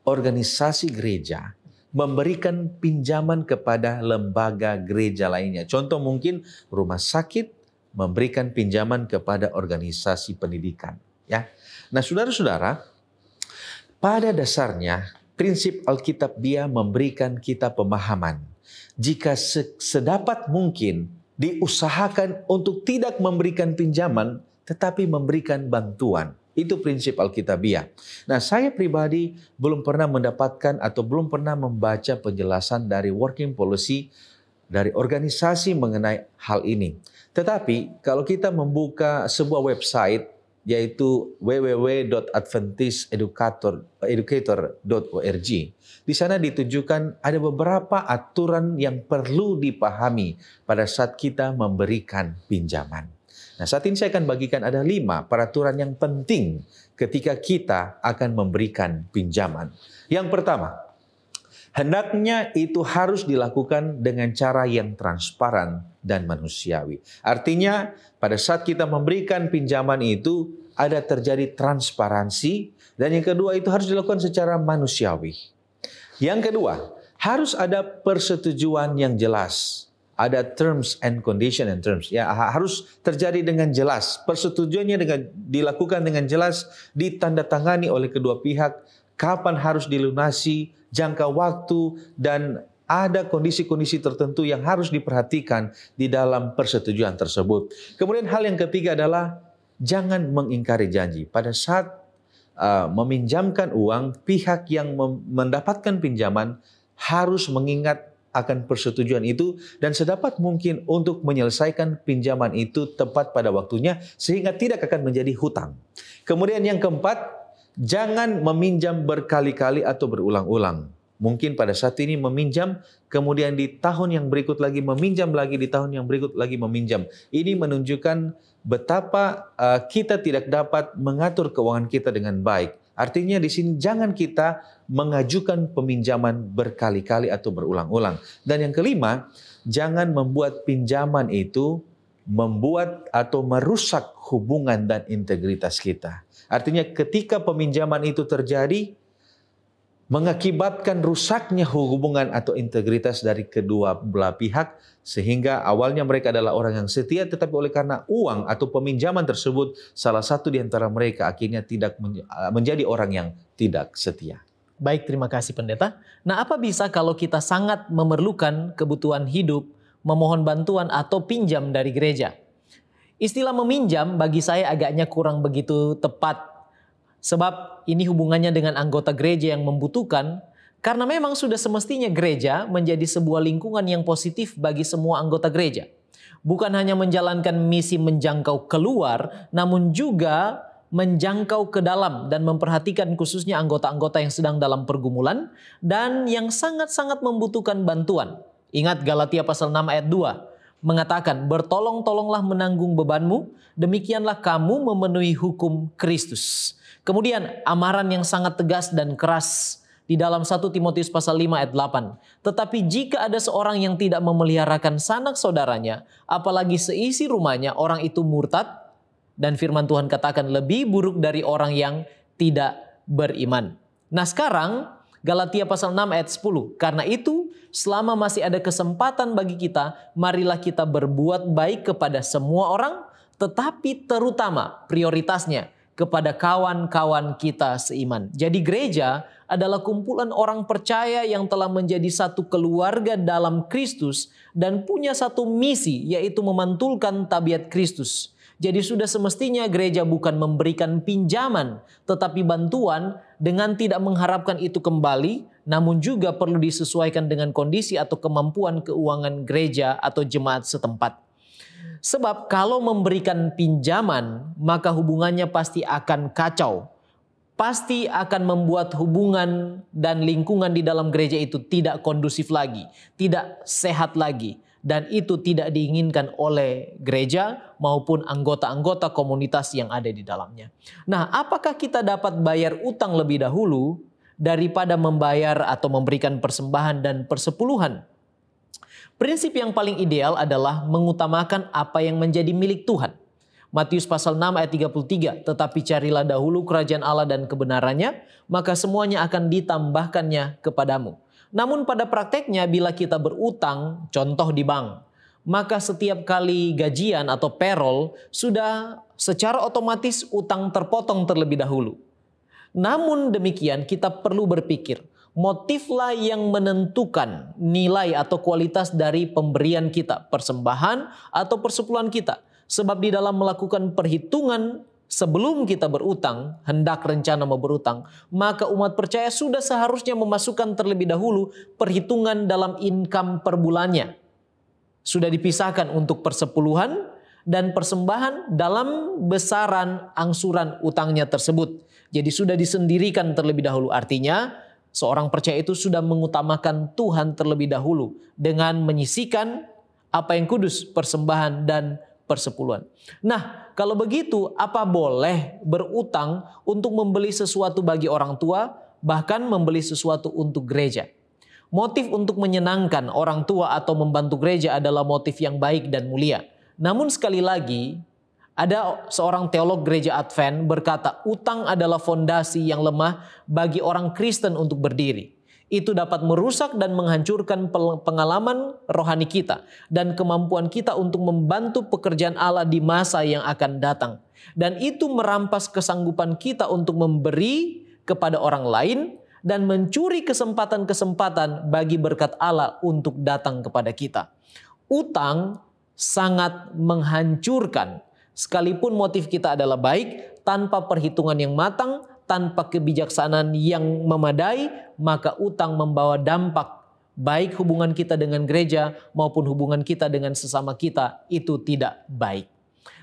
organisasi gereja memberikan pinjaman kepada lembaga gereja lainnya? Contoh mungkin rumah sakit memberikan pinjaman kepada organisasi pendidikan. Ya, nah saudara-saudara, pada dasarnya prinsip Alkitab dia memberikan kita pemahaman. Jika sedapat mungkin diusahakan untuk tidak memberikan pinjaman, tetapi memberikan bantuan. Itu prinsip Alkitabiah. Nah, saya pribadi belum pernah mendapatkan atau belum pernah membaca penjelasan dari working policy dari organisasi mengenai hal ini. Tetapi kalau kita membuka sebuah website yaitu www.adventisteducator.org, di sana ditunjukkan ada beberapa aturan yang perlu dipahami pada saat kita memberikan pinjaman. Nah, saat ini saya akan bagikan ada 5 peraturan yang penting ketika kita akan memberikan pinjaman. Yang pertama, hendaknya itu harus dilakukan dengan cara yang transparan dan manusiawi. Artinya, pada saat kita memberikan pinjaman itu ada terjadi transparansi, dan yang kedua itu harus dilakukan secara manusiawi. Yang kedua, harus ada persetujuan yang jelas. Ada terms and condition and terms. Ya, harus terjadi dengan jelas. Persetujuannya dilakukan dengan jelas, ditandatangani oleh kedua pihak, kapan harus dilunasi, jangka waktu, dan ada kondisi-kondisi tertentu yang harus diperhatikan di dalam persetujuan tersebut. Kemudian hal yang ketiga adalah jangan mengingkari janji. Pada saat meminjamkan uang, pihak yang mendapatkan pinjaman harus mengingat akan persetujuan itu dan sedapat mungkin untuk menyelesaikan pinjaman itu tepat pada waktunya sehingga tidak akan menjadi hutang. Kemudian yang keempat, jangan meminjam berkali-kali atau berulang-ulang. Mungkin pada saat ini meminjam, kemudian di tahun yang berikut lagi meminjam lagi, di tahun yang berikut lagi meminjam. Ini menunjukkan betapa kita tidak dapat mengatur keuangan kita dengan baik. Artinya di sini jangan kita mengajukan peminjaman berkali-kali atau berulang-ulang. Dan yang kelima, jangan membuat pinjaman itu membuat atau merusak hubungan dan integritas kita. Artinya ketika peminjaman itu terjadi, mengakibatkan rusaknya hubungan atau integritas dari kedua belah pihak, sehingga awalnya mereka adalah orang yang setia, tetapi oleh karena uang atau peminjaman tersebut, salah satu di antara mereka akhirnya tidak menjadi orang yang tidak setia. Baik, terima kasih pendeta. Nah, apa bisa kalau kita sangat memerlukan kebutuhan hidup, memohon bantuan atau pinjam dari gereja? Istilah meminjam bagi saya agaknya kurang begitu tepat. Sebab ini hubungannya dengan anggota gereja yang membutuhkan, karena memang sudah semestinya gereja menjadi sebuah lingkungan yang positif bagi semua anggota gereja. Bukan hanya menjalankan misi menjangkau keluar, namun juga menjangkau ke dalam dan memperhatikan khususnya anggota-anggota yang sedang dalam pergumulan dan yang sangat-sangat membutuhkan bantuan. Ingat Galatia pasal 6 ayat 2 mengatakan, bertolong-tolonglah menanggung bebanmu, demikianlah kamu memenuhi hukum Kristus. Kemudian amaran yang sangat tegas dan keras di dalam 1 Timotius pasal 5 ayat 8. Tetapi jika ada seorang yang tidak memeliharakan sanak saudaranya, apalagi seisi rumahnya, orang itu murtad, dan firman Tuhan katakan lebih buruk dari orang yang tidak beriman. Nah sekarang Galatia pasal 6 ayat 10. Karena itu selama masih ada kesempatan bagi kita, marilah kita berbuat baik kepada semua orang, tetapi terutama prioritasnya kepada kawan-kawan kita seiman. Jadi gereja adalah kumpulan orang percaya yang telah menjadi satu keluarga dalam Kristus dan punya satu misi, yaitu memantulkan tabiat Kristus. Jadi sudah semestinya gereja bukan memberikan pinjaman, tetapi bantuan dengan tidak mengharapkan itu kembali, namun juga perlu disesuaikan dengan kondisi atau kemampuan keuangan gereja atau jemaat setempat. Sebab kalau memberikan pinjaman, maka hubungannya pasti akan kacau. Pasti akan membuat hubungan dan lingkungan di dalam gereja itu tidak kondusif lagi, tidak sehat lagi. Dan itu tidak diinginkan oleh gereja maupun anggota-anggota komunitas yang ada di dalamnya. Nah, apakah kita dapat bayar utang lebih dahulu daripada membayar atau memberikan persembahan dan persepuluhan? Prinsip yang paling ideal adalah mengutamakan apa yang menjadi milik Tuhan. Matius pasal 6 ayat 33, tetapi carilah dahulu kerajaan Allah dan kebenarannya, maka semuanya akan ditambahkannya kepadamu. Namun pada prakteknya bila kita berutang, contoh di bank, maka setiap kali gajian atau payroll sudah secara otomatis utang terpotong terlebih dahulu. Namun demikian kita perlu berpikir, motiflah yang menentukan nilai atau kualitas dari pemberian kita, persembahan atau persepuluhan kita. Sebab di dalam melakukan perhitungan sebelum kita berutang, hendak rencana mau berutang, maka umat percaya sudah seharusnya memasukkan terlebih dahulu perhitungan dalam income per bulannya. Sudah dipisahkan untuk persepuluhan dan persembahan dalam besaran angsuran utangnya tersebut. Jadi sudah disendirikan terlebih dahulu. Artinya seorang percaya itu sudah mengutamakan Tuhan terlebih dahulu dengan menyisihkan apa yang kudus, persembahan dan persepuluhan. Nah, kalau begitu, apa boleh berutang untuk membeli sesuatu bagi orang tua, bahkan membeli sesuatu untuk gereja? Motif untuk menyenangkan orang tua atau membantu gereja adalah motif yang baik dan mulia. Namun sekali lagi, ada seorang teolog gereja Advent berkata, utang adalah fondasi yang lemah bagi orang Kristen untuk berdiri. Itu dapat merusak dan menghancurkan pengalaman rohani kita dan kemampuan kita untuk membantu pekerjaan Allah di masa yang akan datang. Dan itu merampas kesanggupan kita untuk memberi kepada orang lain dan mencuri kesempatan-kesempatan bagi berkat Allah untuk datang kepada kita. Utang sangat menghancurkan. Sekalipun motif kita adalah baik, tanpa perhitungan yang matang, tanpa kebijaksanaan yang memadai, maka utang membawa dampak baik hubungan kita dengan gereja maupun hubungan kita dengan sesama kita itu tidak baik.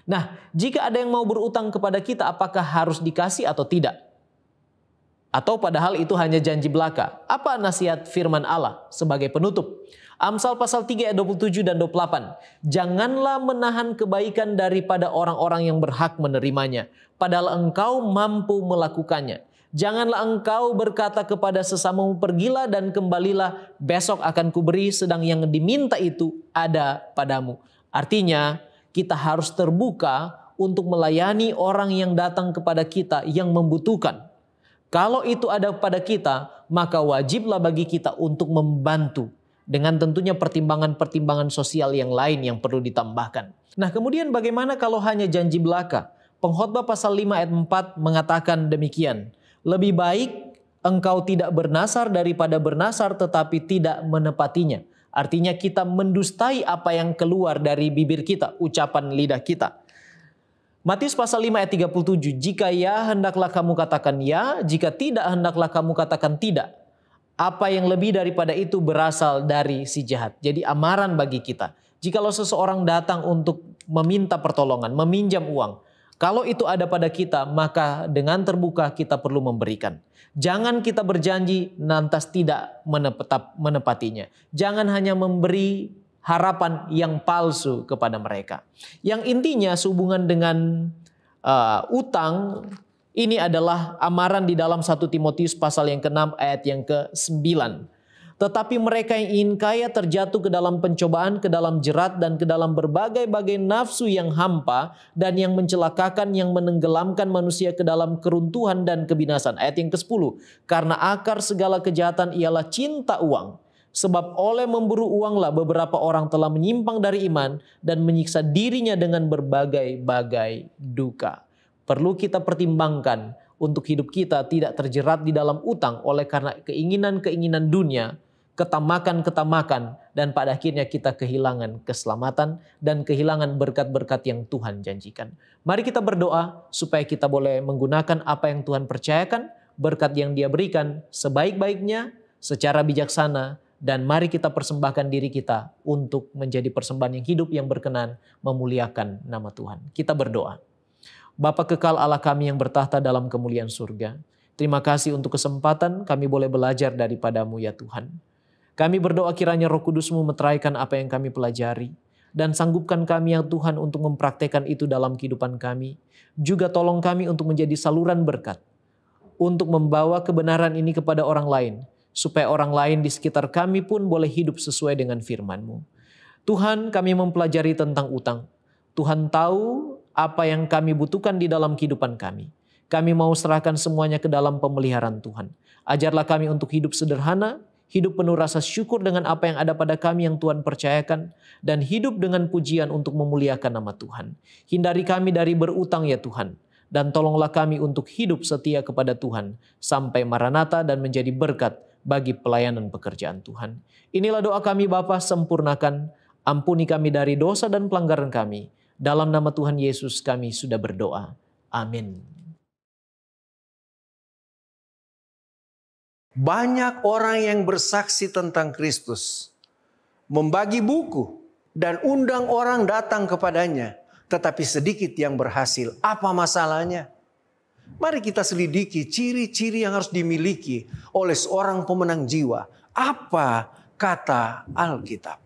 Nah, jika ada yang mau berutang kepada kita, apakah harus dikasih atau tidak? Atau padahal itu hanya janji belaka? Apa nasihat firman Allah sebagai penutup? Amsal pasal 3 ayat 27 dan 28. Janganlah menahan kebaikan daripada orang-orang yang berhak menerimanya, padahal engkau mampu melakukannya. Janganlah engkau berkata kepada sesamamu, pergilah dan kembalilah, besok akan kuberi, sedang yang diminta itu ada padamu. Artinya, kita harus terbuka untuk melayani orang yang datang kepada kita yang membutuhkan. Kalau itu ada pada kita, maka wajiblah bagi kita untuk membantu. Dengan tentunya pertimbangan-pertimbangan sosial yang lain yang perlu ditambahkan. Nah, kemudian bagaimana kalau hanya janji belaka? Pengkhotbah pasal 5 ayat 4 mengatakan demikian. Lebih baik engkau tidak bernasar daripada bernasar tetapi tidak menepatinya. Artinya kita mendustai apa yang keluar dari bibir kita, ucapan lidah kita. Matius pasal 5 ayat 37. Jika ya, hendaklah kamu katakan ya. Jika tidak, hendaklah kamu katakan tidak. Apa yang lebih daripada itu berasal dari si jahat. Jadi amaran bagi kita. Jikalau seseorang datang untuk meminta pertolongan, meminjam uang, kalau itu ada pada kita, maka dengan terbuka kita perlu memberikan. Jangan kita berjanji lantas tidak menepatinya. Jangan hanya memberi harapan yang palsu kepada mereka. Yang intinya sehubungan dengan utang, ini adalah amaran di dalam 1 Timotius pasal yang ke-6 ayat yang ke-9. Tetapi mereka yang ingin kaya terjatuh ke dalam pencobaan, ke dalam jerat, dan ke dalam berbagai-bagai nafsu yang hampa dan yang mencelakakan, yang menenggelamkan manusia ke dalam keruntuhan dan kebinasan. Ayat yang ke-10. Karena akar segala kejahatan ialah cinta uang. Sebab oleh memburu uanglah beberapa orang telah menyimpang dari iman dan menyiksa dirinya dengan berbagai-bagai duka. Perlu kita pertimbangkan untuk hidup kita tidak terjerat di dalam utang oleh karena keinginan-keinginan dunia, ketamakan-ketamakan, dan pada akhirnya kita kehilangan keselamatan dan kehilangan berkat-berkat yang Tuhan janjikan. Mari kita berdoa supaya kita boleh menggunakan apa yang Tuhan percayakan, berkat yang Dia berikan sebaik-baiknya, secara bijaksana, dan mari kita persembahkan diri kita untuk menjadi persembahan yang hidup yang berkenan memuliakan nama Tuhan. Kita berdoa. Bapa kekal Allah kami yang bertahta dalam kemuliaan surga. Terima kasih untuk kesempatan kami boleh belajar daripada-Mu ya Tuhan. Kami berdoa kiranya Roh Kudus-Mu meteraikan apa yang kami pelajari. Dan sanggupkan kami ya Tuhan untuk mempraktekkan itu dalam kehidupan kami. Juga tolong kami untuk menjadi saluran berkat. Untuk membawa kebenaran ini kepada orang lain. Supaya orang lain di sekitar kami pun boleh hidup sesuai dengan firman-Mu. Tuhan, kami mempelajari tentang utang. Tuhan tahu apa yang kami butuhkan di dalam kehidupan kami. Kami mau serahkan semuanya ke dalam pemeliharaan Tuhan. Ajarlah kami untuk hidup sederhana, hidup penuh rasa syukur dengan apa yang ada pada kami yang Tuhan percayakan, dan hidup dengan pujian untuk memuliakan nama Tuhan. Hindari kami dari berutang ya Tuhan, dan tolonglah kami untuk hidup setia kepada Tuhan, sampai Maranatha dan menjadi berkat bagi pelayanan pekerjaan Tuhan. Inilah doa kami Bapa, sempurnakan, ampuni kami dari dosa dan pelanggaran kami. Dalam nama Tuhan Yesus kami sudah berdoa. Amin. Banyak orang yang bersaksi tentang Kristus, membagi buku dan undang orang datang kepadanya, tetapi sedikit yang berhasil. Apa masalahnya? Mari kita selidiki ciri-ciri yang harus dimiliki oleh seorang pemenang jiwa. Apa kata Alkitab?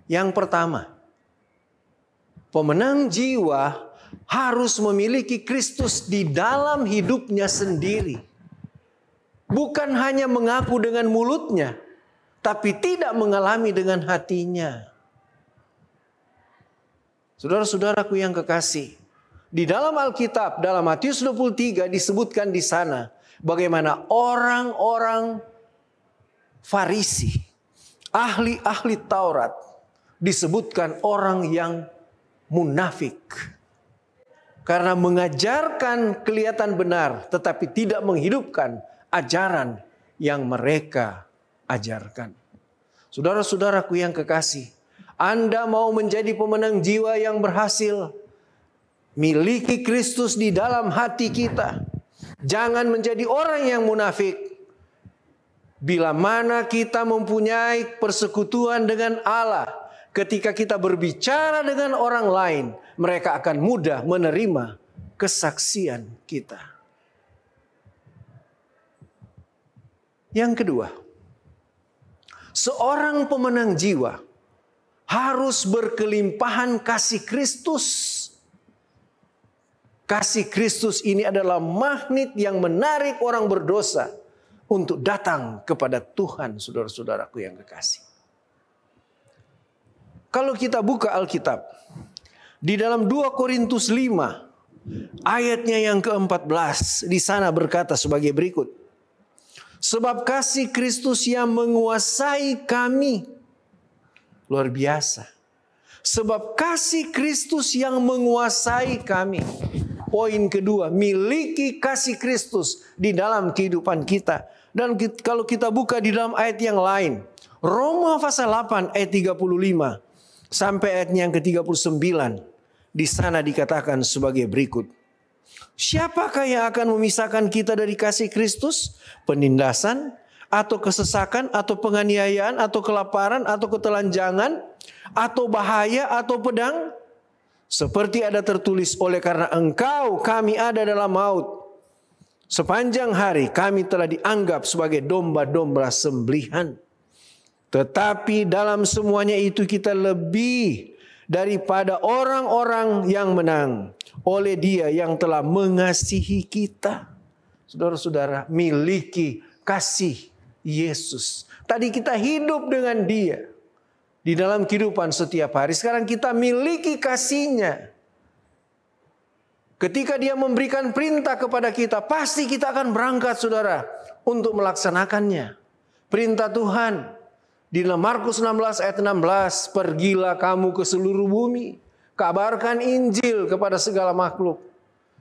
Yang pertama, pemenang jiwa harus memiliki Kristus di dalam hidupnya sendiri. Bukan hanya mengaku dengan mulutnya, tapi tidak mengalami dengan hatinya. Saudara-saudaraku yang kekasih, di dalam Alkitab, dalam Matius 23 disebutkan di sana bagaimana orang-orang Farisi, ahli-ahli Taurat, disebutkan orang yang munafik. Karena mengajarkan kelihatan benar, tetapi tidak menghidupkan ajaran yang mereka ajarkan. Saudara-saudaraku yang kekasih, Anda mau menjadi pemenang jiwa yang berhasil, miliki Kristus di dalam hati kita. Jangan menjadi orang yang munafik. Bila mana kita mempunyai persekutuan dengan Allah, ketika kita berbicara dengan orang lain, mereka akan mudah menerima kesaksian kita. Yang kedua, seorang pemenang jiwa harus berkelimpahan kasih Kristus. Kasih Kristus ini adalah magnet yang menarik orang berdosa untuk datang kepada Tuhan, saudara-saudaraku yang kekasih. Kalau kita buka Alkitab, di dalam 2 Korintus 5, ayatnya yang ke-14, di sana berkata sebagai berikut. Sebab kasih Kristus yang menguasai kami. Luar biasa. Sebab kasih Kristus yang menguasai kami. Poin kedua, miliki kasih Kristus di dalam kehidupan kita. Dan kalau kita buka di dalam ayat yang lain, Roma pasal 8 ayat 35 sampai ayatnya yang ke-39, di sana dikatakan sebagai berikut. Siapakah yang akan memisahkan kita dari kasih Kristus? Penindasan, atau kesesakan, atau penganiayaan, atau kelaparan, atau ketelanjangan, atau bahaya, atau pedang? Seperti ada tertulis, oleh karena engkau kami ada dalam maut. Sepanjang hari kami telah dianggap sebagai domba-domba sembelihan. Tetapi dalam semuanya itu kita lebih daripada orang-orang yang menang oleh Dia yang telah mengasihi kita. Saudara-saudara, miliki kasih Yesus. Tadi kita hidup dengan Dia di dalam kehidupan setiap hari. Sekarang kita miliki kasih-Nya. Ketika Dia memberikan perintah kepada kita, pasti kita akan berangkat, saudara, untuk melaksanakannya. Perintah Tuhan di dalam Markus 16 ayat 16, pergilah kamu ke seluruh bumi, kabarkan Injil kepada segala makhluk.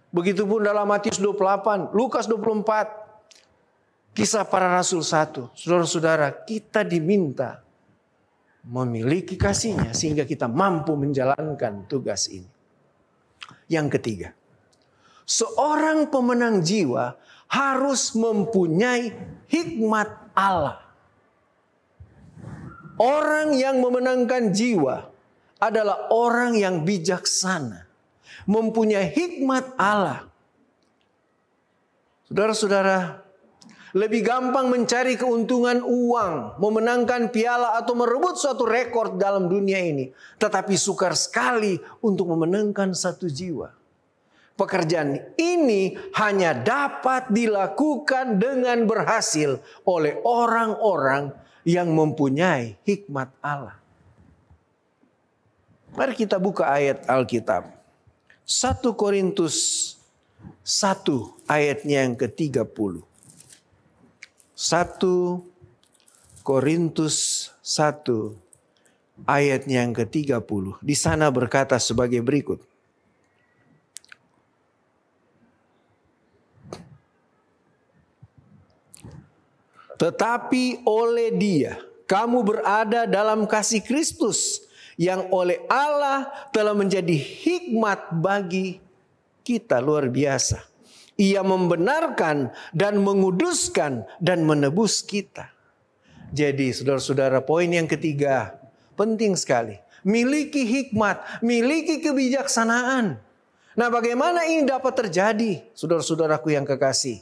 Begitupun dalam Matius 28, Lukas 24, Kisah Para Rasul 1. Saudara-saudara, kita diminta memiliki kasih-Nya sehingga kita mampu menjalankan tugas ini. Yang ketiga, seorang pemenang jiwa harus mempunyai hikmat Allah. Orang yang memenangkan jiwa adalah orang yang bijaksana, mempunyai hikmat Allah. Saudara-saudara, lebih gampang mencari keuntungan uang, memenangkan piala atau merebut suatu rekor dalam dunia ini, tetapi sukar sekali untuk memenangkan satu jiwa. Pekerjaan ini hanya dapat dilakukan dengan berhasil oleh orang-orang yang mempunyai hikmat Allah. Mari kita buka ayat Alkitab. 1 Korintus 1 ayatnya yang ke-30. 1 Korintus 1 ayatnya yang ke-30. Di sana berkata sebagai berikut. Tetapi oleh Dia kamu berada dalam kasih Kristus yang oleh Allah telah menjadi hikmat bagi kita luar biasa. Ia membenarkan dan menguduskan dan menebus kita. Jadi saudara-saudara, poin yang ketiga penting sekali. Miliki hikmat, miliki kebijaksanaan. Nah, bagaimana ini dapat terjadi? Saudara-saudaraku yang kekasih,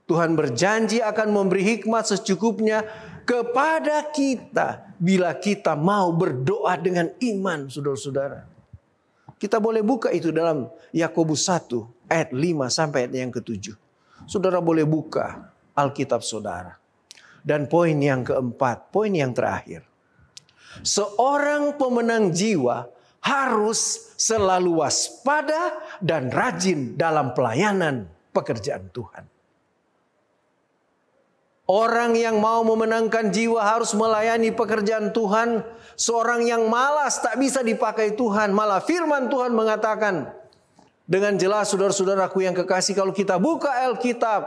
Tuhan berjanji akan memberi hikmat secukupnya kepada kita bila kita mau berdoa dengan iman, saudara-saudara. Kita boleh buka itu dalam Yakobus 1 ayat 5 sampai ayat yang ke-7. Saudara boleh buka Alkitab saudara. Dan poin yang keempat, poin yang terakhir. Seorang pemenang jiwa harus selalu waspada dan rajin dalam pelayanan pekerjaan Tuhan. Orang yang mau memenangkan jiwa harus melayani pekerjaan Tuhan. Seorang yang malas tak bisa dipakai Tuhan. Malah firman Tuhan mengatakan dengan jelas, saudara-saudaraku yang kekasih, kalau kita buka Alkitab,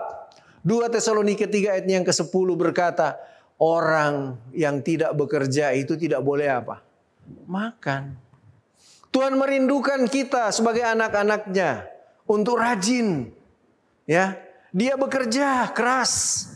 2 Tesalonika 3 ayat yang ke-10 berkata, orang yang tidak bekerja itu tidak boleh apa? Makan. Tuhan merindukan kita sebagai anak-anaknya untuk rajin. Ya, dia bekerja keras.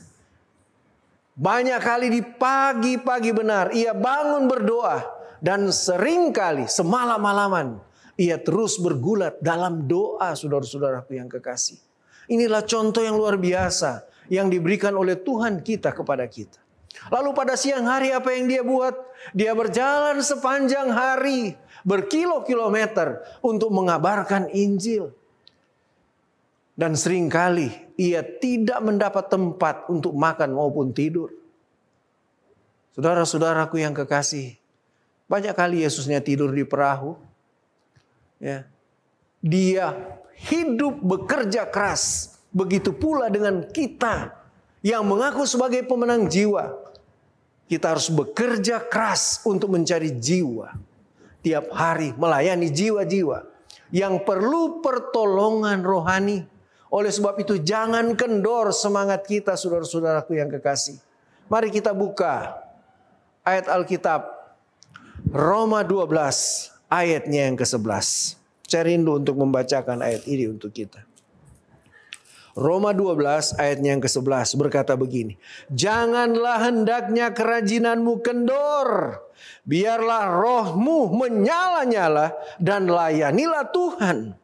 Banyak kali di pagi-pagi benar ia bangun berdoa, dan seringkali semalam-malaman ia terus bergulat dalam doa, saudara-saudaraku yang kekasih. Inilah contoh yang luar biasa yang diberikan oleh Tuhan kita kepada kita. Lalu pada siang hari apa yang dia buat? Dia berjalan sepanjang hari, berkilo-kilometer untuk mengabarkan Injil. Dan seringkali ia tidak mendapat tempat untuk makan maupun tidur. Saudara-saudaraku yang kekasih, banyak kali Yesusnya tidur di perahu. Ya. Dia hidup bekerja keras. Begitu pula dengan kita yang mengaku sebagai pemenang jiwa. Kita harus bekerja keras untuk mencari jiwa. Tiap hari melayani jiwa-jiwa yang perlu pertolongan rohani. Oleh sebab itu jangan kendor semangat kita, saudara-saudaraku yang kekasih. Mari kita buka ayat Alkitab Roma 12 ayatnya yang ke-11. Saya rindu untuk membacakan ayat ini untuk kita. Roma 12 ayatnya yang ke-11 berkata begini. Janganlah hendaknya kerajinanmu kendor. Biarlah rohmu menyala-nyala dan layanilah Tuhan.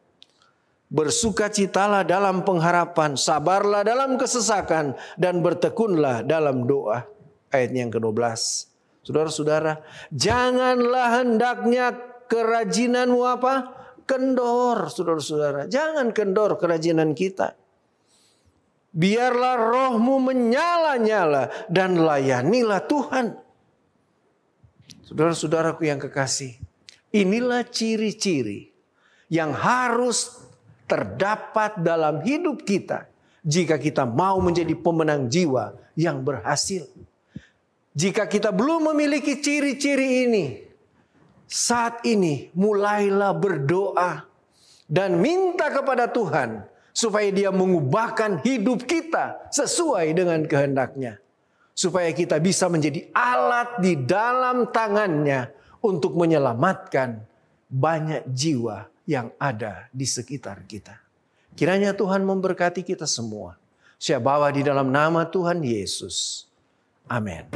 Bersukacitalah dalam pengharapan, sabarlah dalam kesesakan, dan bertekunlah dalam doa. Ayat yang ke-12. Saudara-saudara, janganlah hendaknya kerajinanmu apa? Kendor, saudara-saudara. Jangan kendor kerajinan kita. Biarlah rohmu menyala-nyala dan layanilah Tuhan. Saudara-saudaraku yang kekasih, inilah ciri-ciri yang harus terdapat dalam hidup kita jika kita mau menjadi pemenang jiwa yang berhasil. Jika kita belum memiliki ciri-ciri ini, saat ini mulailah berdoa dan minta kepada Tuhan supaya Dia mengubahkan hidup kita sesuai dengan kehendak-Nya. Supaya kita bisa menjadi alat di dalam tangan-Nya untuk menyelamatkan banyak jiwa yang ada di sekitar kita. Kiranya Tuhan memberkati kita semua. Saya bawa di dalam nama Tuhan Yesus. Amin.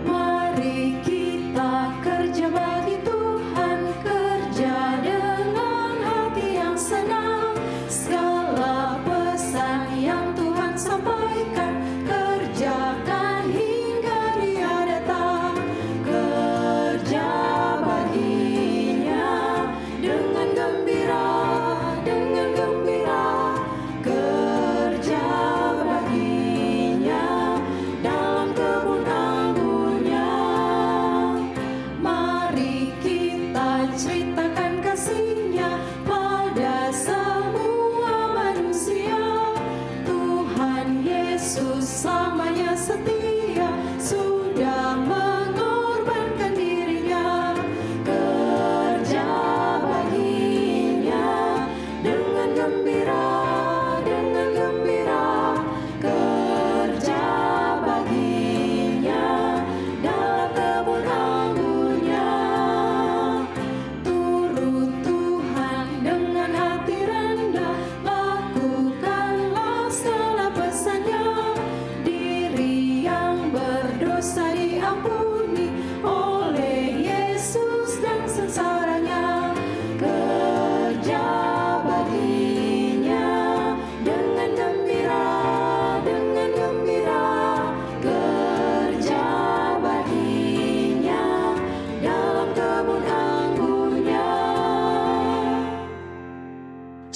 Mari kita kerja bagi Tuhan, kerja dengan hati yang senang. Segala pesan yang Tuhan sampaikan, kerjakan hingga Dia datang. Kerja baginya dengan gembira,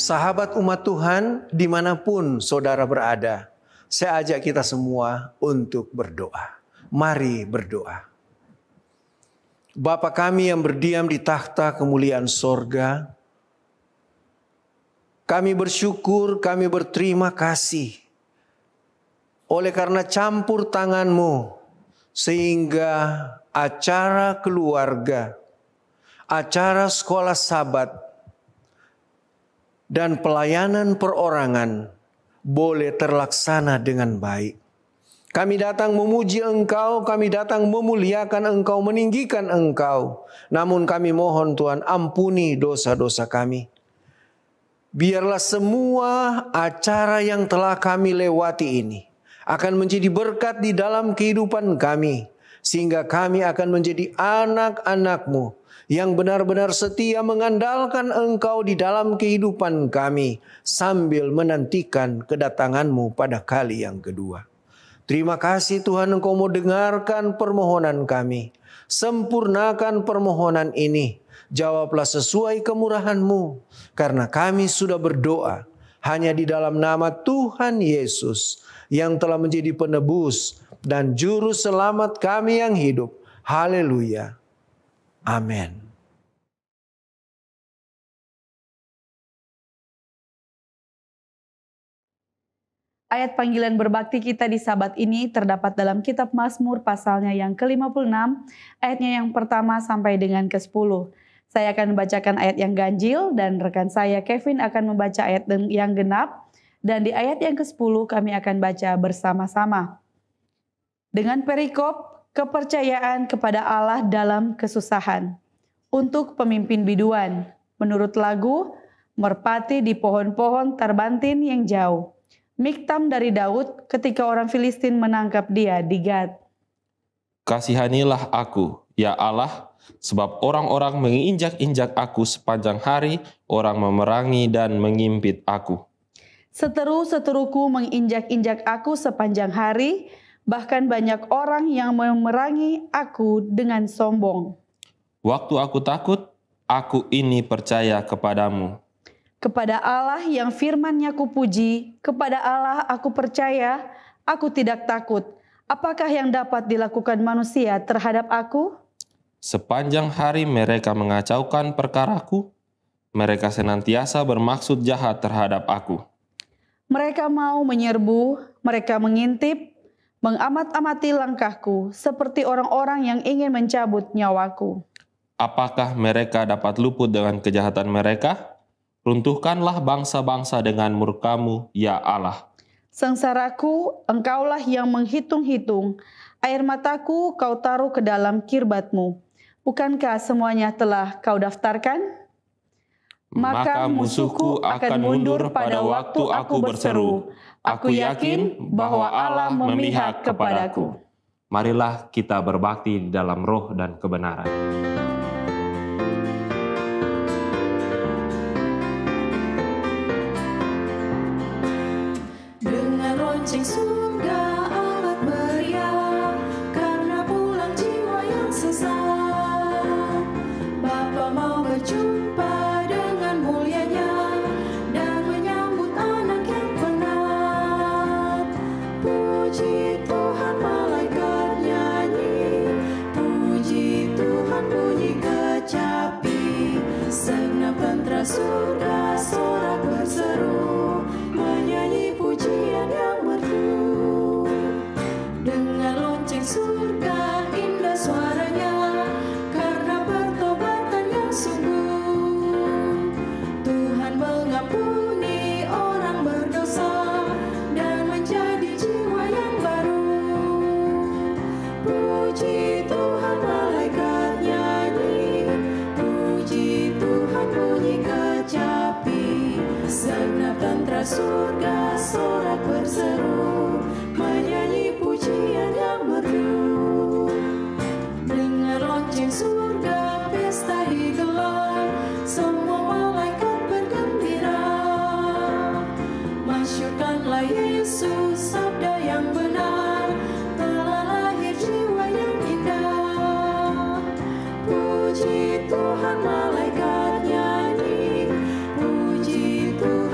sahabat umat Tuhan, dimanapun saudara berada, saya ajak kita semua untuk berdoa. Mari berdoa. Bapa kami yang berdiam di takhta kemuliaan sorga, kami bersyukur, kami berterima kasih oleh karena campur tangan-Mu, sehingga acara keluarga, acara sekolah sabat, dan pelayanan perorangan boleh terlaksana dengan baik. Kami datang memuji Engkau, kami datang memuliakan Engkau, meninggikan Engkau. Namun kami mohon Tuhan, ampuni dosa-dosa kami. Biarlah semua acara yang telah kami lewati ini akan menjadi berkat di dalam kehidupan kami, sehingga kami akan menjadi anak-anak-Mu yang benar-benar setia mengandalkan Engkau di dalam kehidupan kami sambil menantikan kedatangan-Mu pada kali yang kedua. Terima kasih Tuhan, Engkau mau dengarkan permohonan kami. Sempurnakan permohonan ini. Jawablah sesuai kemurahan-Mu, karena kami sudah berdoa hanya di dalam nama Tuhan Yesus yang telah menjadi penebus dan juru selamat kami yang hidup. Haleluya. Amin. Ayat panggilan berbakti kita di Sabat ini terdapat dalam kitab Mazmur pasalnya yang ke-56, ayatnya yang pertama sampai dengan ke-10. Saya akan membacakan ayat yang ganjil dan rekan saya Kevin akan membaca ayat yang genap. Dan di ayat yang ke-10 kami akan baca bersama-sama. Dengan perikop, kepercayaan kepada Allah dalam kesusahan. Untuk pemimpin biduan, menurut lagu, merpati di pohon-pohon terbantin yang jauh. Miktam dari Daud ketika orang Filistin menangkap dia di Gad. Kasihanilah aku, ya Allah, sebab orang-orang menginjak-injak aku sepanjang hari, orang memerangi dan mengimpit aku. Seteru-seteruku menginjak-injak aku sepanjang hari, bahkan banyak orang yang memerangi aku dengan sombong. Waktu aku takut, aku ini percaya kepadamu. Kepada Allah yang firman-Nya kupuji, kepada Allah aku percaya, aku tidak takut. Apakah yang dapat dilakukan manusia terhadap aku? Sepanjang hari mereka mengacaukan perkaraku, mereka senantiasa bermaksud jahat terhadap aku. Mereka mau menyerbu, mereka mengintip, mengamat-amati langkahku, seperti orang-orang yang ingin mencabut nyawaku. Apakah mereka dapat luput dengan kejahatan mereka? Runtuhkanlah bangsa-bangsa dengan murka-Mu, ya Allah. Sengsaraku, Engkaulah yang menghitung-hitung. Air mataku Kau taruh ke dalam kirbat-Mu. Bukankah semuanya telah Kau daftarkan? Maka musuhku akan mundur pada waktu aku berseru. Aku yakin bahwa Allah memihak kepadaku. Marilah kita berbakti di dalam roh dan kebenaran. Dengan lonceng surga amat meriah, karena pulang jiwa yang sesat. Bapa mau berjumpa dengan mulianya dan menyambut anak yang penat. Puji Tuhan, malaikat nyanyi, puji Tuhan bunyi kecapi. Segenap tentara surga sorak berseru, menyanyi pujian yang merdu. Dengan lonceng surga indah suaranya, karena pertobatan yang sungguh. Tuhan mengampuni orang berdosa dan menjadi jiwa yang baru. Puji Tuhan, malaikat nyanyi, puji Tuhan bunyi kecapi. Segenap tentara surga sorak berseru, menyanyi pujian yang merdu. Dengan lonceng surga pesta digelar, semua malaikat bergembira. Masyurkanlah Yesus, sabda yang benar, telah lahir jiwa yang indah. Puji Tuhan, malaikat nyanyi, puji Tuhan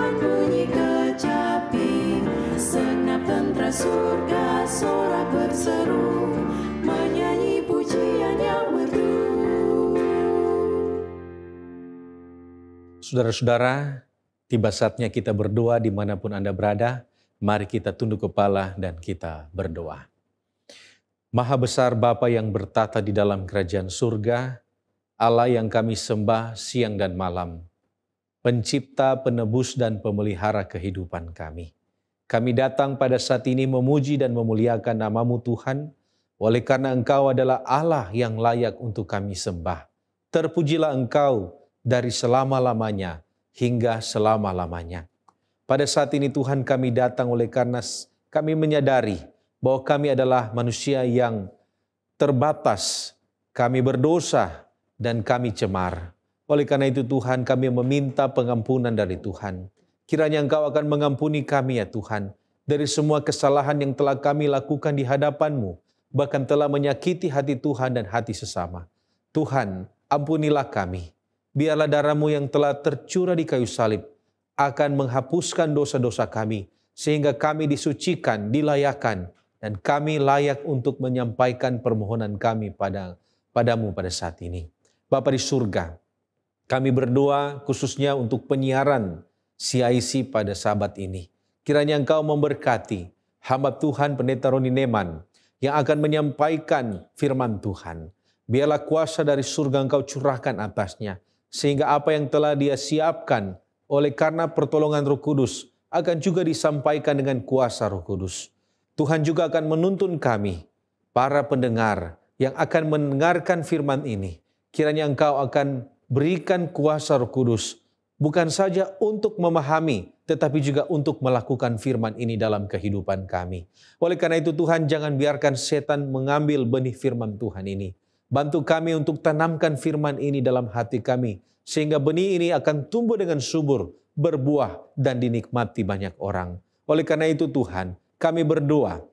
berseru, menyanyi pujian yang merdu. Saudara-saudara, tiba saatnya kita berdoa dimanapun Anda berada. Mari kita tunduk kepala dan kita berdoa. Maha besar Bapa yang bertata di dalam kerajaan surga, Allah yang kami sembah siang dan malam, Pencipta, penebus, dan pemelihara kehidupan kami. Kami datang pada saat ini memuji dan memuliakan nama-Mu Tuhan, oleh karena Engkau adalah Allah yang layak untuk kami sembah. Terpujilah Engkau dari selama-lamanya hingga selama-lamanya. Pada saat ini Tuhan kami datang oleh karena kami menyadari bahwa kami adalah manusia yang terbatas, kami berdosa dan kami cemar. Oleh karena itu Tuhan kami meminta pengampunan dari Tuhan. Kiranya Engkau akan mengampuni kami ya Tuhan, dari semua kesalahan yang telah kami lakukan di hadapan-Mu, bahkan telah menyakiti hati Tuhan dan hati sesama. Tuhan, ampunilah kami. Biarlah darah-Mu yang telah tercurah di kayu salib akan menghapuskan dosa-dosa kami, sehingga kami disucikan, dilayakan, dan kami layak untuk menyampaikan permohonan kami padamu pada saat ini. Bapa di surga, kami berdoa khususnya untuk penyiaran CIC pada sabat ini. Kiranya Engkau memberkati hamba Tuhan Pendeta Roni Neman yang akan menyampaikan firman Tuhan. Biarlah kuasa dari surga Engkau curahkan atasnya, sehingga apa yang telah dia siapkan oleh karena pertolongan Roh Kudus akan juga disampaikan dengan kuasa Roh Kudus. Tuhan juga akan menuntun kami, para pendengar yang akan mendengarkan firman ini. Kiranya Engkau akan berikan kuasa Roh Kudus, bukan saja untuk memahami, tetapi juga untuk melakukan firman ini dalam kehidupan kami. Oleh karena itu Tuhan, jangan biarkan setan mengambil benih firman Tuhan ini. Bantu kami untuk tanamkan firman ini dalam hati kami, sehingga benih ini akan tumbuh dengan subur, berbuah, dan dinikmati banyak orang. Oleh karena itu Tuhan, kami berdoa,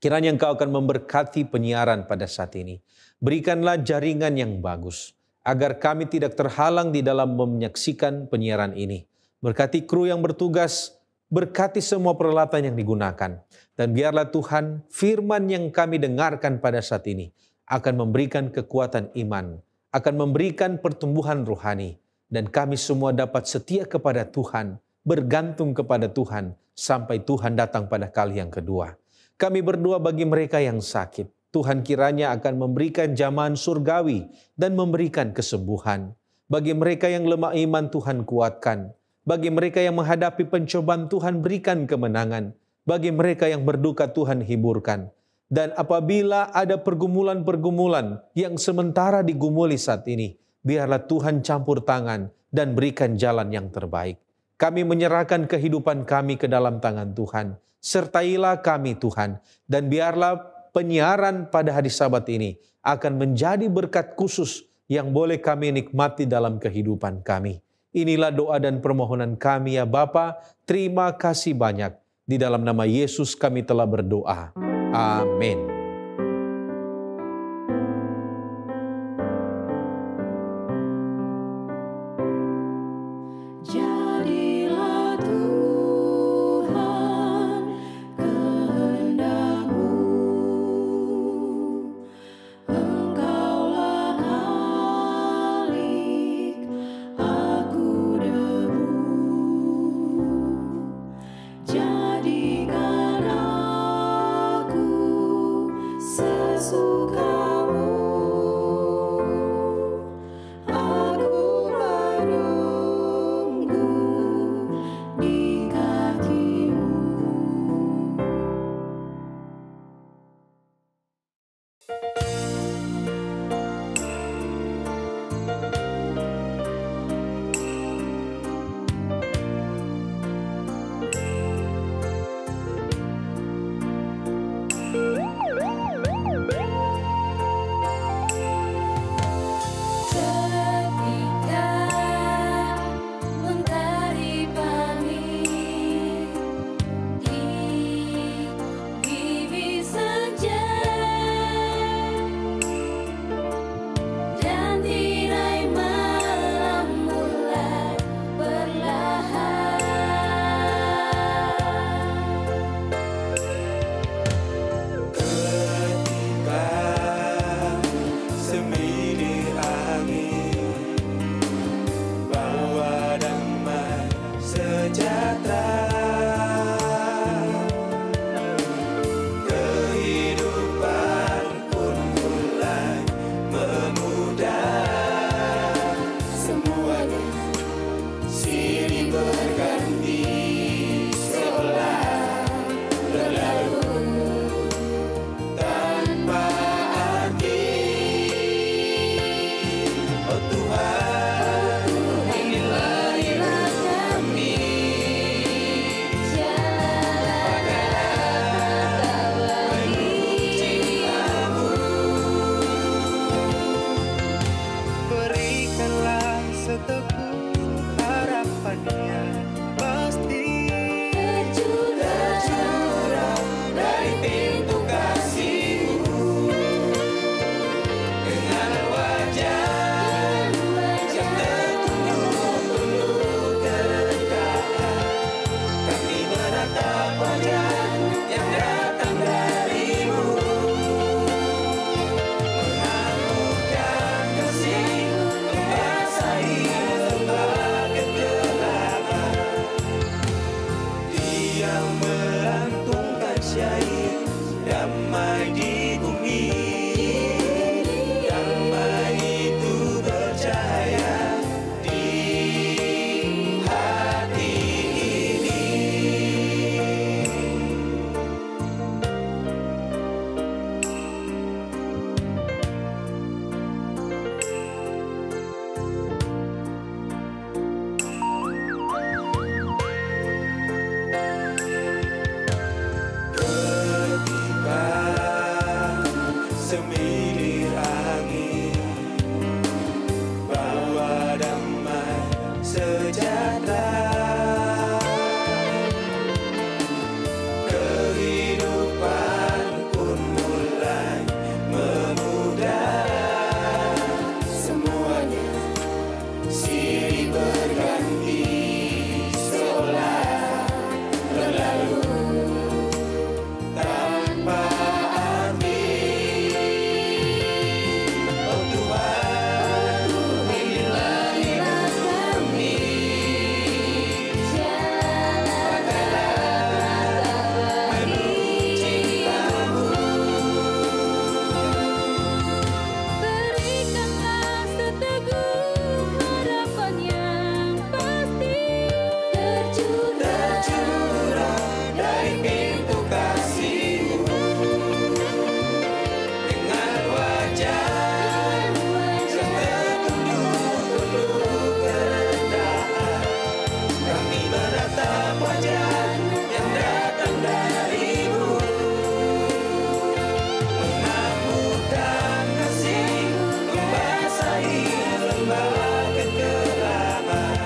kiranya Engkau akan memberkati penyiaran pada saat ini. Berikanlah jaringan yang bagus, agar kami tidak terhalang di dalam menyaksikan penyiaran ini. Berkati kru yang bertugas, berkati semua peralatan yang digunakan. Dan biarlah Tuhan, firman yang kami dengarkan pada saat ini akan memberikan kekuatan iman, akan memberikan pertumbuhan rohani, dan kami semua dapat setia kepada Tuhan, bergantung kepada Tuhan, sampai Tuhan datang pada kali yang kedua. Kami berdoa bagi mereka yang sakit, Tuhan kiranya akan memberikan jamahan surgawi dan memberikan kesembuhan. Bagi mereka yang lemah iman, Tuhan kuatkan. Bagi mereka yang menghadapi pencobaan, Tuhan berikan kemenangan. Bagi mereka yang berduka, Tuhan hiburkan. Dan apabila ada pergumulan-pergumulan yang sementara digumuli saat ini, biarlah Tuhan campur tangan dan berikan jalan yang terbaik. Kami menyerahkan kehidupan kami ke dalam tangan Tuhan. Sertailah kami Tuhan, dan biarlah penyiaran pada hari Sabat ini akan menjadi berkat khusus yang boleh kami nikmati dalam kehidupan kami. Inilah doa dan permohonan kami ya Bapa. Terima kasih banyak. Di dalam nama Yesus kami telah berdoa. Amin. Jadilah Tuhan kehendak-Mu, Engkaulah Khalik, aku debu. Jadikan aku seteguh harapannya pasti tercurah dari pintu kasih-Mu dengan wajah yang tertunduk penuh kerendahan. Kami menatap wajah yang datang dari-Mu, menganugerahkan kasih membasahi lembah kegelapan. Dia melantungkan syair damai di bumi, damai itu bercahaya di hati ini. Ketika semilir angin bawa damai sejahtera, kehidupan pun mulai memudara. Semuanya silih berganti seolah berlalu tanpa arti. Oh Tuhan, inilah hidup kami. Pakailah penuh cinta-Mu. Berikanlah seteguh harapan yang pasti Tercurah dari pintu kasih-Mu dengan wajah yang tertunduk penuh kerendahan. Kami menatap wajah yang datang dari-Mu, mengamukan kasih membasahi lembah kegelapan.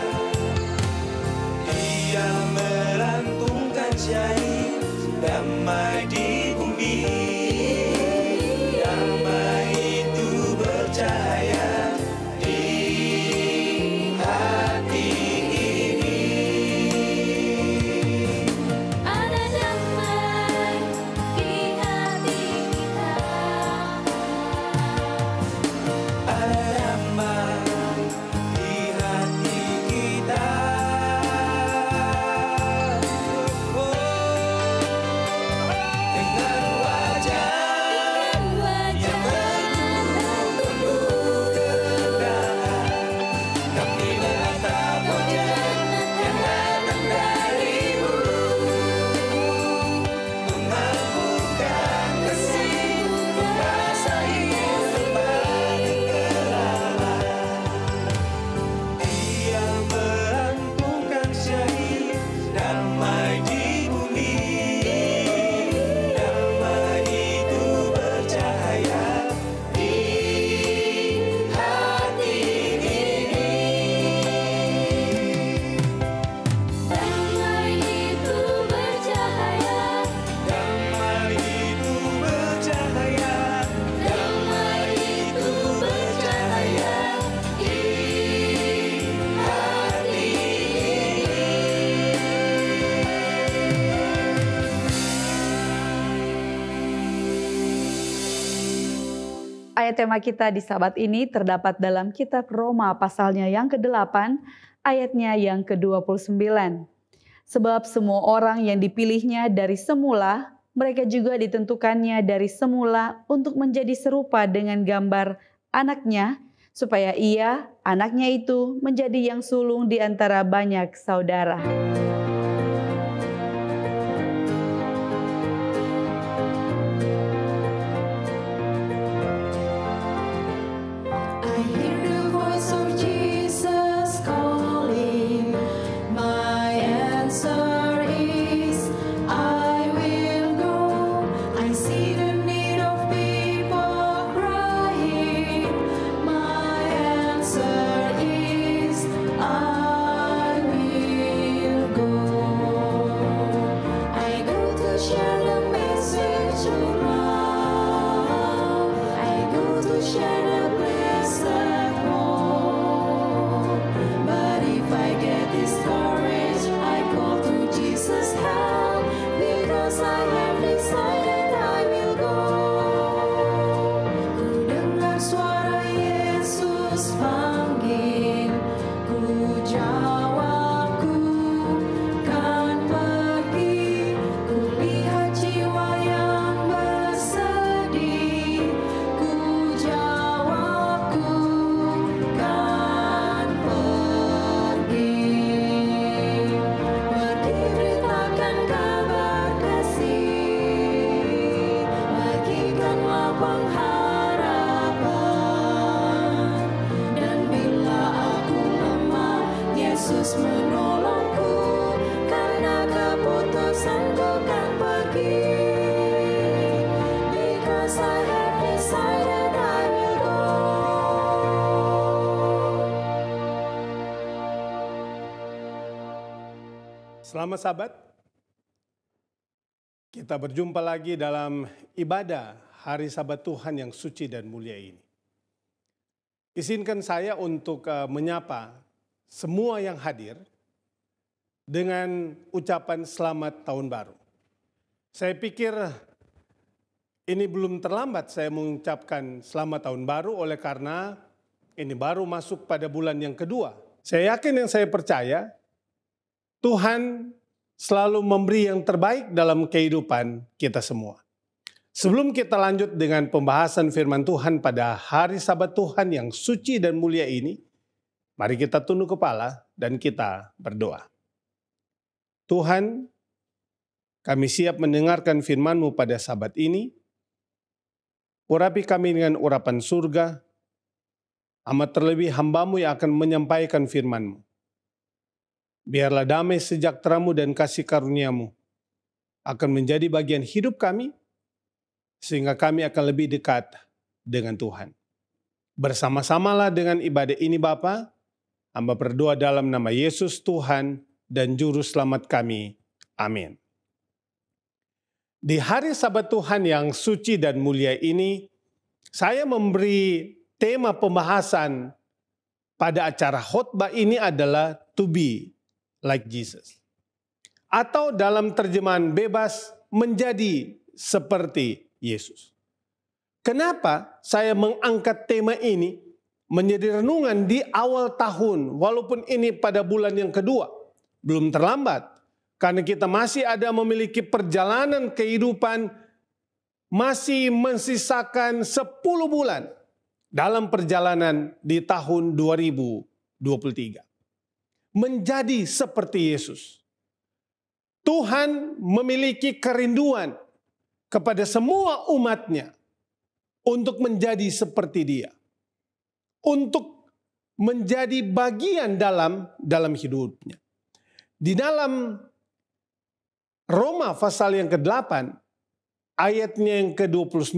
Dia melantungkan syair damai di bumi, damai itu bercahaya di hati ini. ada damai di hati kita. Ada damai di hati kita. Dengan wajah yang tertunduk kerendahan, kami menatap wajah yang datang dari-Mu, mengamukan kasih membasahi lembah kegelapan. Dia melantungkan syair damai di bumi, damai itu bercahaya di hati ini. Damai itu bercahaya, Damai itu bercahaya, damai itu bercahaya di hati ini. Ayat tema kita di Sabat ini terdapat dalam kitab Roma pasalnya yang ke-8, ayatnya yang ke-29. Sebab semua orang yang dipilihnya dari semula, mereka juga ditentukannya dari semula untuk menjadi serupa dengan gambar anaknya, supaya ia, anaknya itu, menjadi yang sulung di antara banyak saudara. I hear the voice of Jesus calling. My answer is I will go. I see the need of people crying. My answer is Yesus menolongku, karena keputusanku kan pergi. Because I have decided I will go. Selamat Sabat, kita berjumpa lagi dalam ibadah Hari Sabat Tuhan yang suci dan mulia ini. Izinkan saya untuk menyapa semua yang hadir dengan ucapan selamat tahun baru. Saya pikir ini belum terlambat saya mengucapkan selamat tahun baru oleh karena ini baru masuk pada bulan yang kedua. Saya yakin yang saya percaya, Tuhan selalu memberi yang terbaik dalam kehidupan kita semua. Sebelum kita lanjut dengan pembahasan firman Tuhan pada hari Sabat Tuhan yang suci dan mulia ini, mari kita tunduk kepala dan kita berdoa. Tuhan, kami siap mendengarkan firman-Mu pada Sabat ini. Urapi kami dengan urapan surga, amat terlebih hamba-Mu yang akan menyampaikan firman-Mu. Biarlah damai sejahtera-Mu dan kasih karunia-Mu akan menjadi bagian hidup kami, sehingga kami akan lebih dekat dengan Tuhan. Bersama-samalah dengan ibadah ini Bapa, hamba berdoa dalam nama Yesus Tuhan dan Juru Selamat kami. Amin. Di hari Sabat Tuhan yang suci dan mulia ini, saya memberi tema pembahasan pada acara khotbah ini adalah to be like Jesus. Atau dalam terjemahan bebas, menjadi seperti Yesus. Kenapa saya mengangkat tema ini menjadi renungan di awal tahun, walaupun ini pada bulan yang kedua, belum terlambat. Karena kita masih ada memiliki perjalanan kehidupan, masih mensisakan 10 bulan dalam perjalanan di tahun 2023. Menjadi seperti Yesus. Tuhan memiliki kerinduan kepada semua umatnya untuk menjadi seperti Dia. Untuk menjadi bagian dalam hidupnya. Di dalam Roma pasal yang ke-8, ayatnya yang ke-29,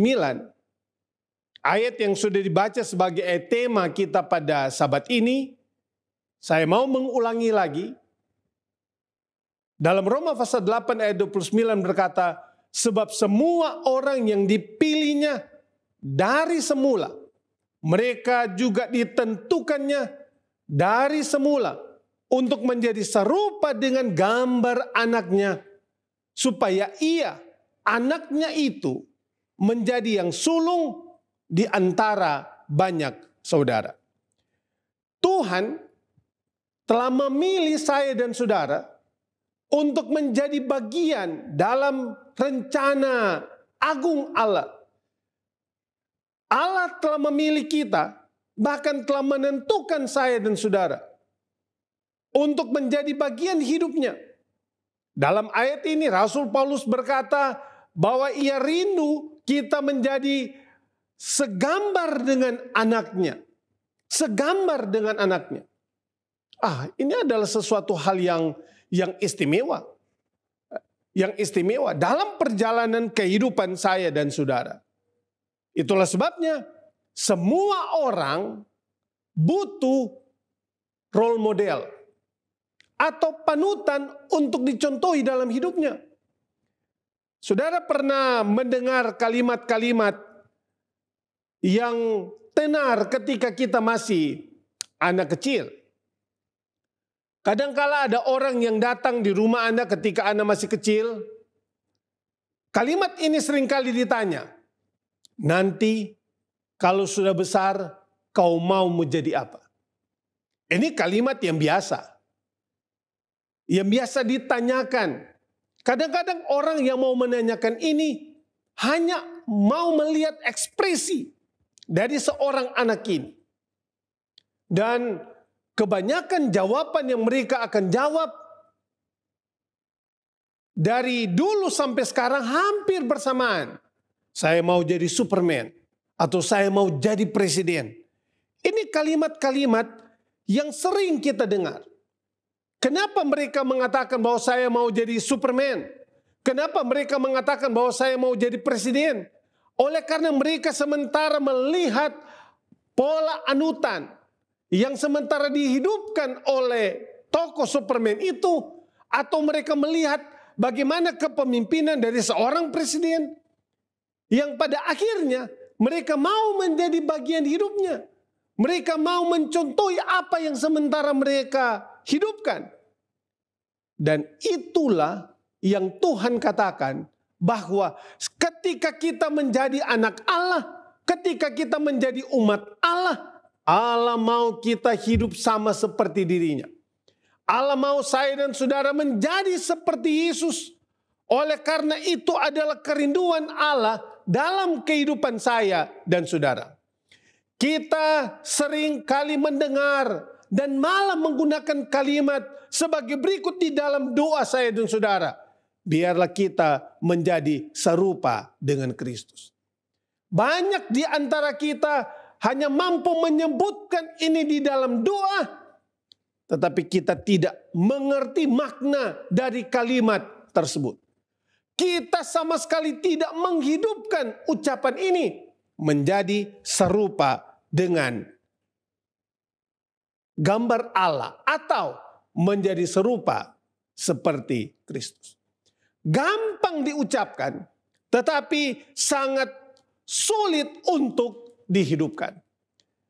ayat yang sudah dibaca sebagai tema kita pada Sabat ini, saya mau mengulangi lagi. Dalam Roma pasal 8 ayat 29 berkata, sebab semua orang yang dipilihnya dari semula, mereka juga ditentukannya dari semula untuk menjadi serupa dengan gambar anaknya, supaya ia, anaknya itu, menjadi yang sulung di antara banyak saudara. Tuhan telah memilih saya dan saudara untuk menjadi bagian dalam rencana agung Allah. Allah telah memilih kita, bahkan telah menentukan saya dan saudara untuk menjadi bagian hidupnya. Dalam ayat ini Rasul Paulus berkata bahwa ia rindu kita menjadi segambar dengan anaknya. Segambar dengan anaknya. Ini adalah sesuatu hal yang istimewa. Yang istimewa dalam perjalanan kehidupan saya dan saudara. Itulah sebabnya semua orang butuh role model atau panutan untuk dicontohi dalam hidupnya. Saudara pernah mendengar kalimat-kalimat yang tenar ketika kita masih anak kecil. Kadangkala ada orang yang datang di rumah Anda ketika Anda masih kecil. Kalimat ini seringkali ditanya, nanti kalau sudah besar kau mau menjadi apa? Ini kalimat yang biasa. Yang biasa ditanyakan. Kadang-kadang orang yang mau menanyakan ini hanya mau melihat ekspresi dari seorang anak ini. Dan kebanyakan jawaban yang mereka akan jawab dari dulu sampai sekarang hampir bersamaan. Saya mau jadi Superman atau saya mau jadi presiden. Ini kalimat-kalimat yang sering kita dengar. Kenapa mereka mengatakan bahwa saya mau jadi Superman? Kenapa mereka mengatakan bahwa saya mau jadi presiden? Oleh karena mereka sementara melihat pola anutan yang sementara dihidupkan oleh tokoh Superman itu, atau mereka melihat bagaimana kepemimpinan dari seorang presiden yang pada akhirnya mereka mau menjadi bagian hidupnya. Mereka mau mencontohi apa yang sementara mereka hidupkan. Dan itulah yang Tuhan katakan, bahwa ketika kita menjadi anak Allah, ketika kita menjadi umat Allah, Allah mau kita hidup sama seperti dirinya. Allah mau saya dan saudara menjadi seperti Yesus. Oleh karena itu adalah kerinduan Allah dalam kehidupan saya dan saudara. Kita sering kali mendengar dan malah menggunakan kalimat sebagai berikut di dalam doa saya dan saudara. Biarlah kita menjadi serupa dengan Kristus. Banyak di antara kita hanya mampu menyebutkan ini di dalam doa, tetapi kita tidak mengerti makna dari kalimat tersebut. Kita sama sekali tidak menghidupkan ucapan ini menjadi serupa dengan gambar Allah atau menjadi serupa seperti Kristus. Gampang diucapkan, tetapi sangat sulit untuk dihidupkan.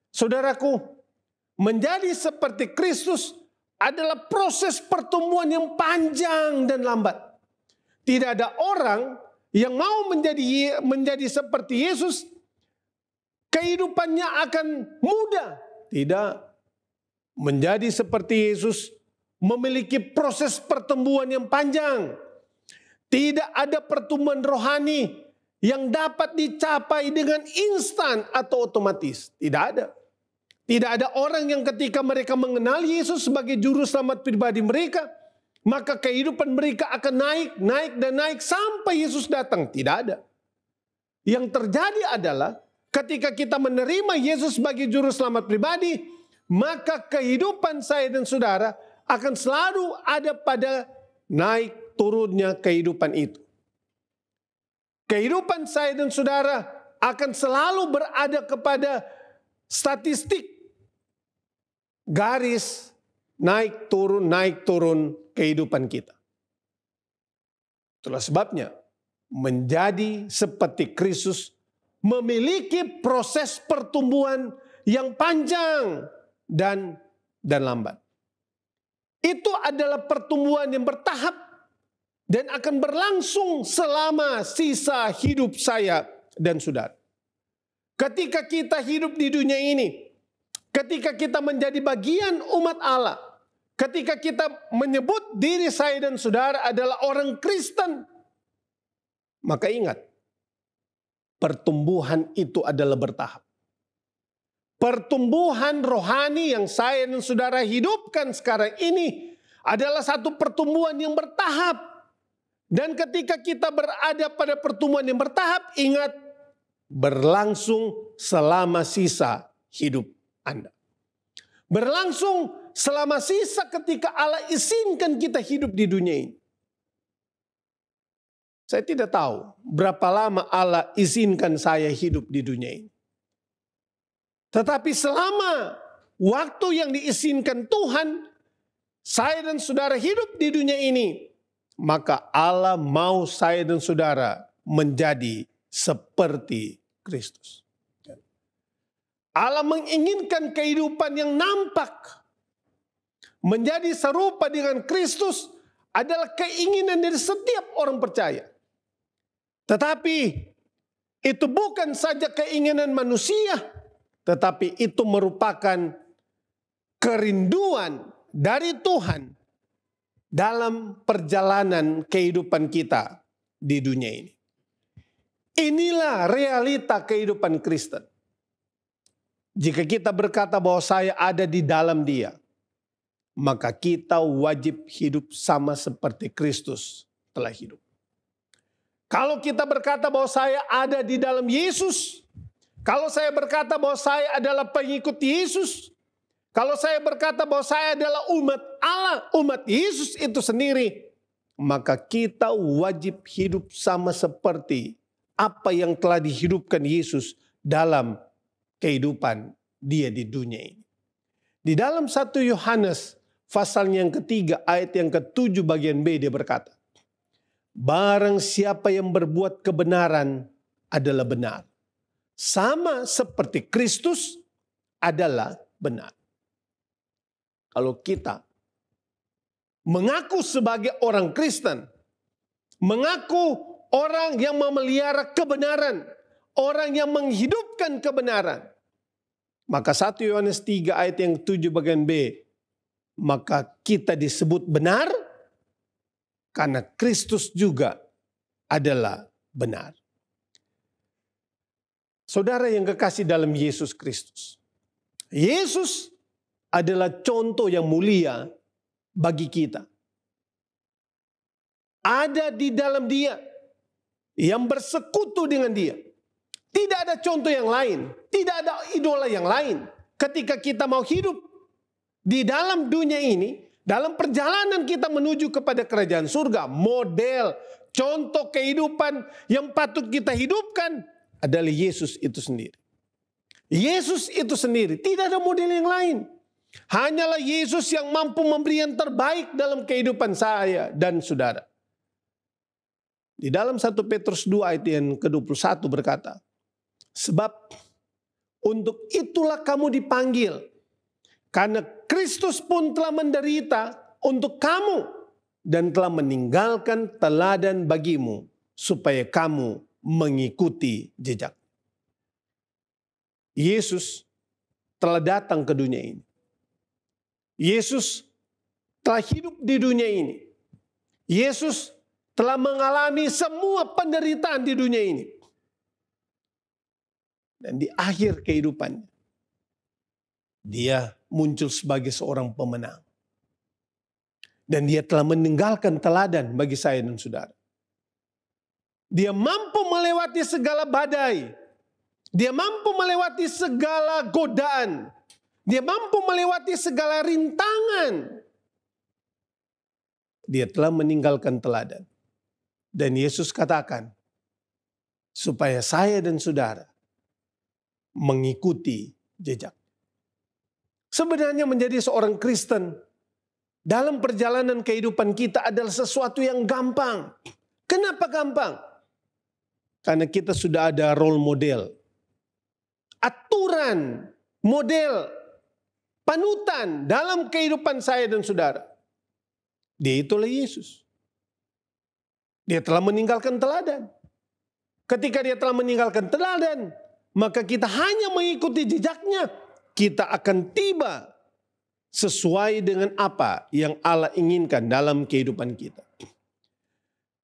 Saudaraku, menjadi seperti Kristus adalah proses pertumbuhan yang panjang dan lambat. Tidak ada orang yang mau menjadi seperti Yesus, kehidupannya akan mudah. Tidak. Menjadi seperti Yesus memiliki proses pertumbuhan yang panjang. Tidak ada pertumbuhan rohani yang dapat dicapai dengan instan atau otomatis. Tidak ada. Tidak ada orang yang ketika mereka mengenal Yesus sebagai juru selamat pribadi mereka, maka kehidupan mereka akan naik dan naik sampai Yesus datang. Tidak ada. Yang terjadi adalah ketika kita menerima Yesus sebagai juru selamat pribadi, maka kehidupan saya dan saudara akan selalu ada pada naik turunnya kehidupan itu. Kehidupan saya dan saudara akan selalu berada kepada statistik garis naik turun kehidupan kita. Itulah sebabnya menjadi seperti Kristus memiliki proses pertumbuhan yang panjang dan lambat. Itu adalah pertumbuhan yang bertahap dan akan berlangsung selama sisa hidup saya dan saudara. Ketika kita hidup di dunia ini, ketika kita menjadi bagian umat Allah, ketika kita menyebut diri saya dan saudara adalah orang Kristen, maka ingat, pertumbuhan itu adalah bertahap. Pertumbuhan rohani yang saya dan saudara hidupkan sekarang ini adalah satu pertumbuhan yang bertahap. Dan ketika kita berada pada pertumbuhan yang bertahap, ingat, berlangsung selama sisa hidup Anda. Berlangsung selama sisa ketika Allah izinkan kita hidup di dunia ini. Saya tidak tahu berapa lama Allah izinkan saya hidup di dunia ini. Tetapi selama waktu yang diizinkan Tuhan, saya dan saudara hidup di dunia ini, maka Allah mau saya dan saudara menjadi seperti Kristus. Allah menginginkan kehidupan yang nampak. Menjadi serupa dengan Kristus adalah keinginan dari setiap orang percaya. Tetapi itu bukan saja keinginan manusia, tetapi itu merupakan kerinduan dari Tuhan dalam perjalanan kehidupan kita di dunia ini. Inilah realita kehidupan Kristen. Jika kita berkata bahwa saya ada di dalam Dia, maka kita wajib hidup sama seperti Kristus telah hidup. Kalau kita berkata bahwa saya ada di dalam Yesus, kalau saya berkata bahwa saya adalah pengikut Yesus, kalau saya berkata bahwa saya adalah umat Allah, umat Yesus itu sendiri, maka kita wajib hidup sama seperti apa yang telah dihidupkan Yesus dalam kehidupan dia di dunia ini. Di dalam 1 Yohanes pasal yang ketiga ayat yang ke-7 bagian B dia berkata, barang siapa yang berbuat kebenaran adalah benar, sama seperti Kristus adalah benar. Kalau kita mengaku sebagai orang Kristen, mengaku orang yang memelihara kebenaran, orang yang menghidupkan kebenaran, maka 1 Yohanes 3 ayat yang 7 bagian B, maka kita disebut benar karena Kristus juga adalah benar. Saudara yang kekasih dalam Yesus Kristus, Yesus adalah contoh yang mulia bagi kita. Ada di dalam Dia, yang bersekutu dengan Dia. Tidak ada contoh yang lain, tidak ada idola yang lain. Ketika kita mau hidup di dalam dunia ini, dalam perjalanan kita menuju kepada kerajaan surga, model, contoh kehidupan yang patut kita hidupkan adalah Yesus itu sendiri. Yesus itu sendiri, tidak ada model yang lain. Hanyalah Yesus yang mampu memberi yang terbaik dalam kehidupan saya dan saudara. Di dalam 1 Petrus 2 ayat yang ke-21 berkata, sebab untuk itulah kamu dipanggil, karena Kristus pun telah menderita untuk kamu dan telah meninggalkan teladan bagimu supaya kamu mengikuti jejak. Yesus telah datang ke dunia ini. Yesus telah hidup di dunia ini. Yesus telah mengalami semua penderitaan di dunia ini. Dan di akhir kehidupannya, dia muncul sebagai seorang pemenang. Dan dia telah meninggalkan teladan bagi saya dan saudara. Dia mampu melewati segala badai. Dia mampu melewati segala godaan. Dia mampu melewati segala rintangan. Dia telah meninggalkan teladan. Dan Yesus katakan, supaya saya dan saudara mengikuti jejak. Sebenarnya menjadi seorang Kristen dalam perjalanan kehidupan kita adalah sesuatu yang gampang. Kenapa gampang? Karena kita sudah ada role model. Aturan, model, panutan dalam kehidupan saya dan saudara. Dia itulah Yesus. Dia telah meninggalkan teladan. Ketika dia telah meninggalkan teladan, maka kita hanya mengikuti jejaknya. Kita akan tiba sesuai dengan apa yang Allah inginkan dalam kehidupan kita.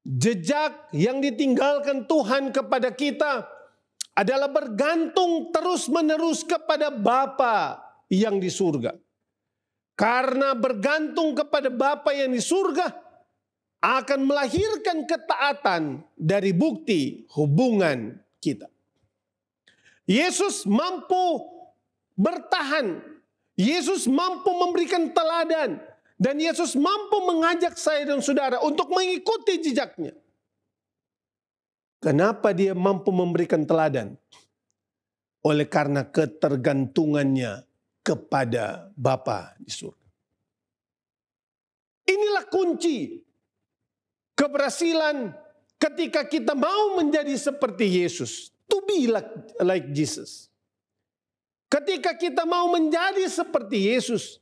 Jejak yang ditinggalkan Tuhan kepada kita adalah bergantung terus-menerus kepada Bapa yang di surga. Karena bergantung kepada Bapa yang di surga akan melahirkan ketaatan dari bukti hubungan kita. Yesus mampu bertahan. Yesus mampu memberikan teladan. Dan Yesus mampu mengajak saya dan saudara untuk mengikuti jejaknya. Kenapa dia mampu memberikan teladan? Oleh karena ketergantungannya kepada Bapa di surga. Inilah kunci keberhasilan ketika kita mau menjadi seperti Yesus. To be like Jesus. Ketika kita mau menjadi seperti Yesus,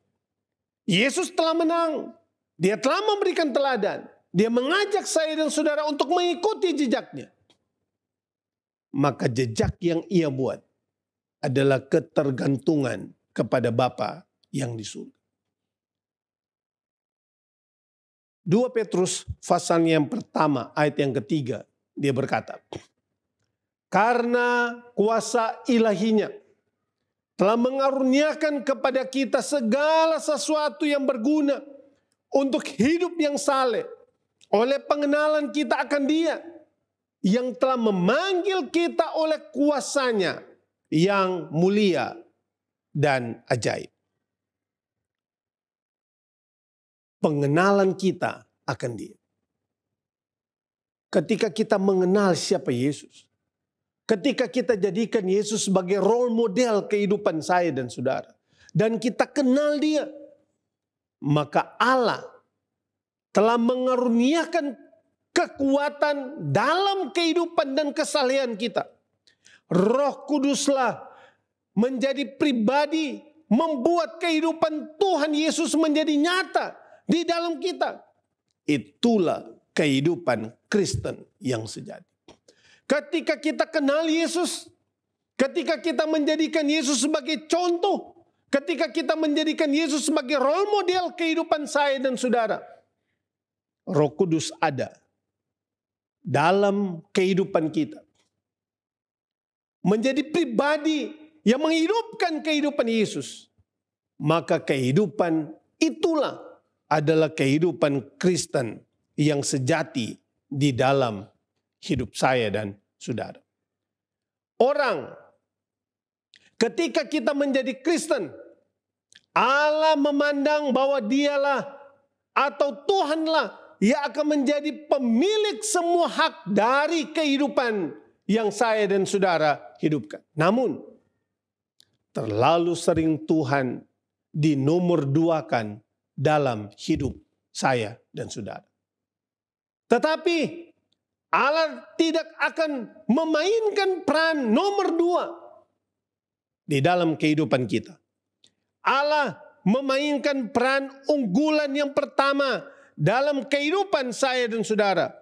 Yesus telah menang. Dia telah memberikan teladan. Dia mengajak saya dan saudara untuk mengikuti jejaknya. Maka jejak yang ia buat adalah ketergantungan kepada Bapa yang di surga. 2 Petrus pasal yang pertama ayat yang ketiga dia berkata, karena kuasa ilahinya telah mengaruniakan kepada kita segala sesuatu yang berguna untuk hidup yang saleh oleh pengenalan kita akan Dia yang telah memanggil kita oleh kuasanya yang mulia dan ajaib. pengenalan kita akan Dia. Ketika kita mengenal siapa Yesus, ketika kita jadikan Yesus sebagai role model kehidupan saya dan saudara, dan kita kenal Dia, maka Allah telah mengaruniakan kekuatan dalam kehidupan dan kesalehan kita. Roh Kuduslah menjadi pribadi, membuat kehidupan Tuhan Yesus menjadi nyata di dalam kita. Itulah kehidupan Kristen yang sejati. Ketika kita kenal Yesus, ketika kita menjadikan Yesus sebagai contoh, ketika kita menjadikan Yesus sebagai role model kehidupan saya dan saudara, Roh Kudus ada dalam kehidupan kita. Menjadi pribadi yang menghidupkan kehidupan Yesus. Maka kehidupan itulah adalah kehidupan Kristen yang sejati di dalam hidup saya dan saudara. Orang, ketika kita menjadi Kristen, Allah memandang bahwa Dialah atau Tuhanlah yang akan menjadi pemilik semua hak dari kehidupan yang saya dan saudara hidupkan. Namun, terlalu sering Tuhan dinomor duakan dalam hidup saya dan saudara. Tetapi Allah tidak akan memainkan peran nomor 2 di dalam kehidupan kita. Allah memainkan peran unggulan yang pertama dalam kehidupan saya dan saudara.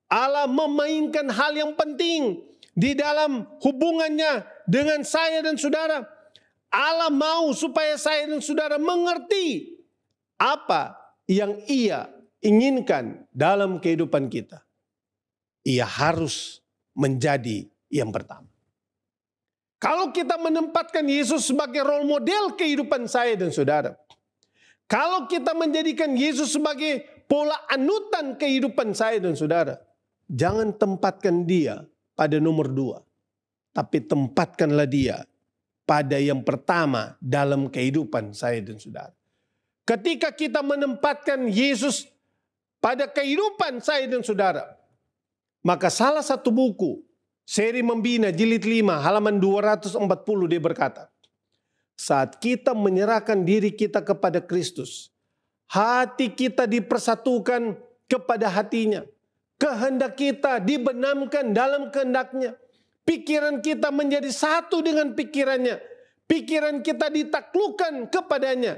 Allah memainkan hal yang penting di dalam hubungannya dengan saya dan saudara. Allah mau supaya saya dan saudara mengerti apa yang Ia inginkan dalam kehidupan kita. Ia harus menjadi yang pertama. Kalau kita menempatkan Yesus sebagai role model kehidupan saya dan saudara, kalau kita menjadikan Yesus sebagai pola anutan kehidupan saya dan saudara, jangan tempatkan Dia pada nomor 2, tapi tempatkanlah Dia pada yang pertama dalam kehidupan saya dan saudara. Ketika kita menempatkan Yesus pada kehidupan saya dan saudara, maka salah satu buku, Seri Membina jilid 5 halaman 240 dia berkata, saat kita menyerahkan diri kita kepada Kristus, hati kita dipersatukan kepada hatinya, kehendak kita dibenamkan dalam kehendaknya, pikiran kita menjadi satu dengan pikirannya, pikiran kita ditaklukkan kepadanya,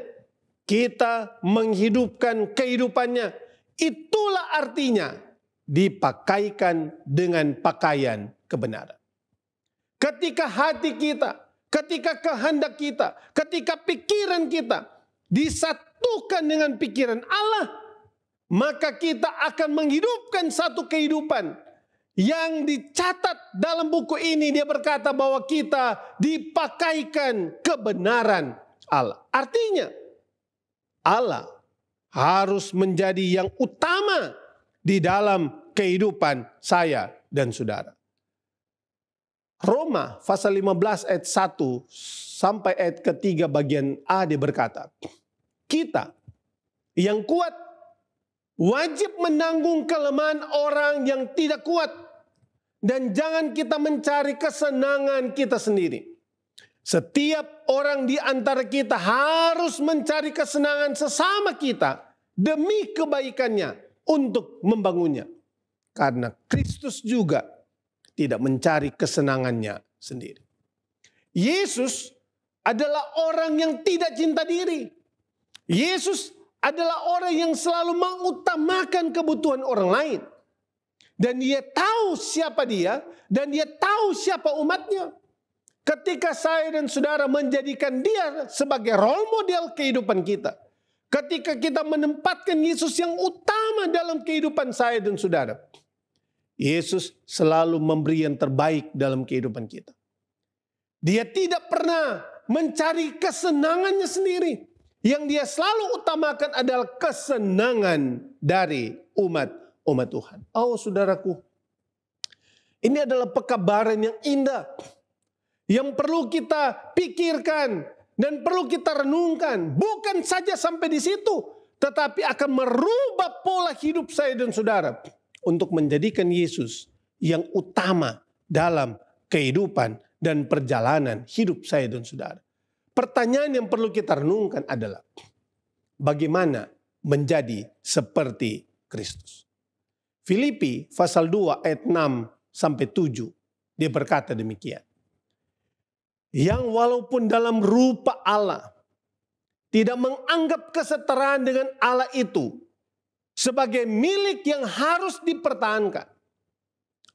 kita menghidupkan kehidupannya. Itulah artinya dipakaikan dengan pakaian kebenaran. Ketika hati kita, ketika kehendak kita, ketika pikiran kita disatukan dengan pikiran Allah, maka kita akan menghidupkan satu kehidupan yang dicatat dalam buku ini. Dia berkata bahwa kita dipakaikan kebenaran Allah. Artinya Allah harus menjadi yang utama di dalam kehidupan saya dan saudara. Roma pasal 15 ayat 1 sampai ayat ketiga bagian A dia berkata, kita yang kuat wajib menanggung kelemahan orang yang tidak kuat, dan jangan kita mencari kesenangan kita sendiri. Setiap orang di antara kita harus mencari kesenangan sesama kita demi kebaikannya untuk membangunnya. Karena Kristus juga tidak mencari kesenangannya sendiri. Yesus adalah orang yang tidak cinta diri. Yesus adalah orang yang selalu mengutamakan kebutuhan orang lain. Dan Dia tahu siapa Dia, dan Dia tahu siapa umatnya. Ketika saya dan saudara menjadikan Dia sebagai role model kehidupan kita, ketika kita menempatkan Yesus yang utama dalam kehidupan saya dan saudara, Yesus selalu memberi yang terbaik dalam kehidupan kita. Dia tidak pernah mencari kesenangannya sendiri. Yang Dia selalu utamakan adalah kesenangan dari umat Tuhan. Oh saudaraku, ini adalah pekabaran yang indah, yang perlu kita pikirkan dan perlu kita renungkan. Bukan saja sampai di situ, tetapi akan merubah pola hidup saya dan saudara untuk menjadikan Yesus yang utama dalam kehidupan dan perjalanan hidup saya dan saudara. Pertanyaan yang perlu kita renungkan adalah bagaimana menjadi seperti Kristus. Filipi pasal 2 ayat 6 sampai 7 dia berkata demikian. Yang walaupun dalam rupa Allah tidak menganggap kesetaraan dengan Allah itu sebagai milik yang harus dipertahankan,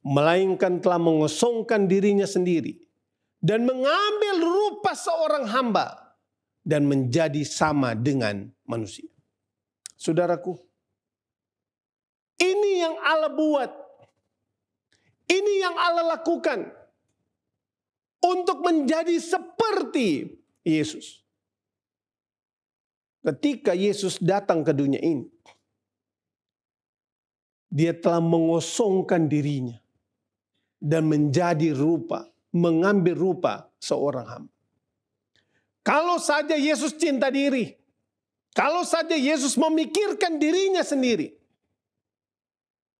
melainkan telah mengosongkan dirinya sendiri dan mengambil rupa seorang hamba dan menjadi sama dengan manusia. Saudaraku, ini yang Allah buat. Ini yang Allah lakukan untuk menjadi seperti Yesus. Ketika Yesus datang ke dunia ini, dia telah mengosongkan dirinya dan menjadi mengambil rupa seorang hamba. Kalau saja Yesus cinta diri, kalau saja Yesus memikirkan dirinya sendiri,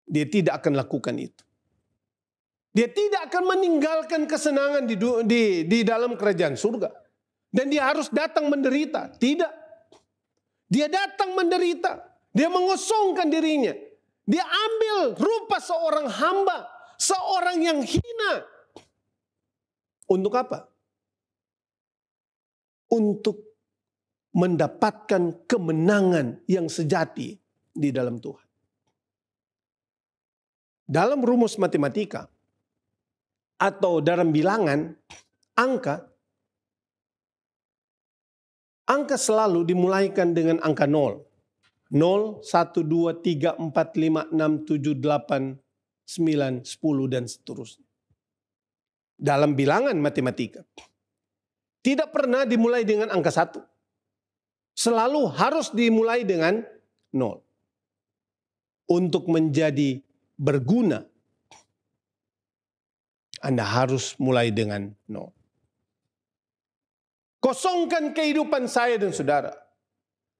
dia tidak akan lakukan itu. Dia tidak akan meninggalkan kesenangan di dalam kerajaan surga. Dan dia harus datang menderita. Tidak. Dia datang menderita. Dia mengosongkan dirinya. Dia ambil rupa seorang hamba. Seorang yang hina. Untuk apa? Untuk mendapatkan kemenangan yang sejati di dalam Tuhan. Dalam rumus matematika atau dalam bilangan, angka selalu dimulaikan dengan angka 0. 0, 1, 2, 3, 4, 5, 6, 7, 8, 9, 10, dan seterusnya. Dalam bilangan matematika, tidak pernah dimulai dengan angka 1. Selalu harus dimulai dengan 0. Untuk menjadi berguna, Anda harus mulai dengan 0. Kosongkan kehidupan saya dan saudara.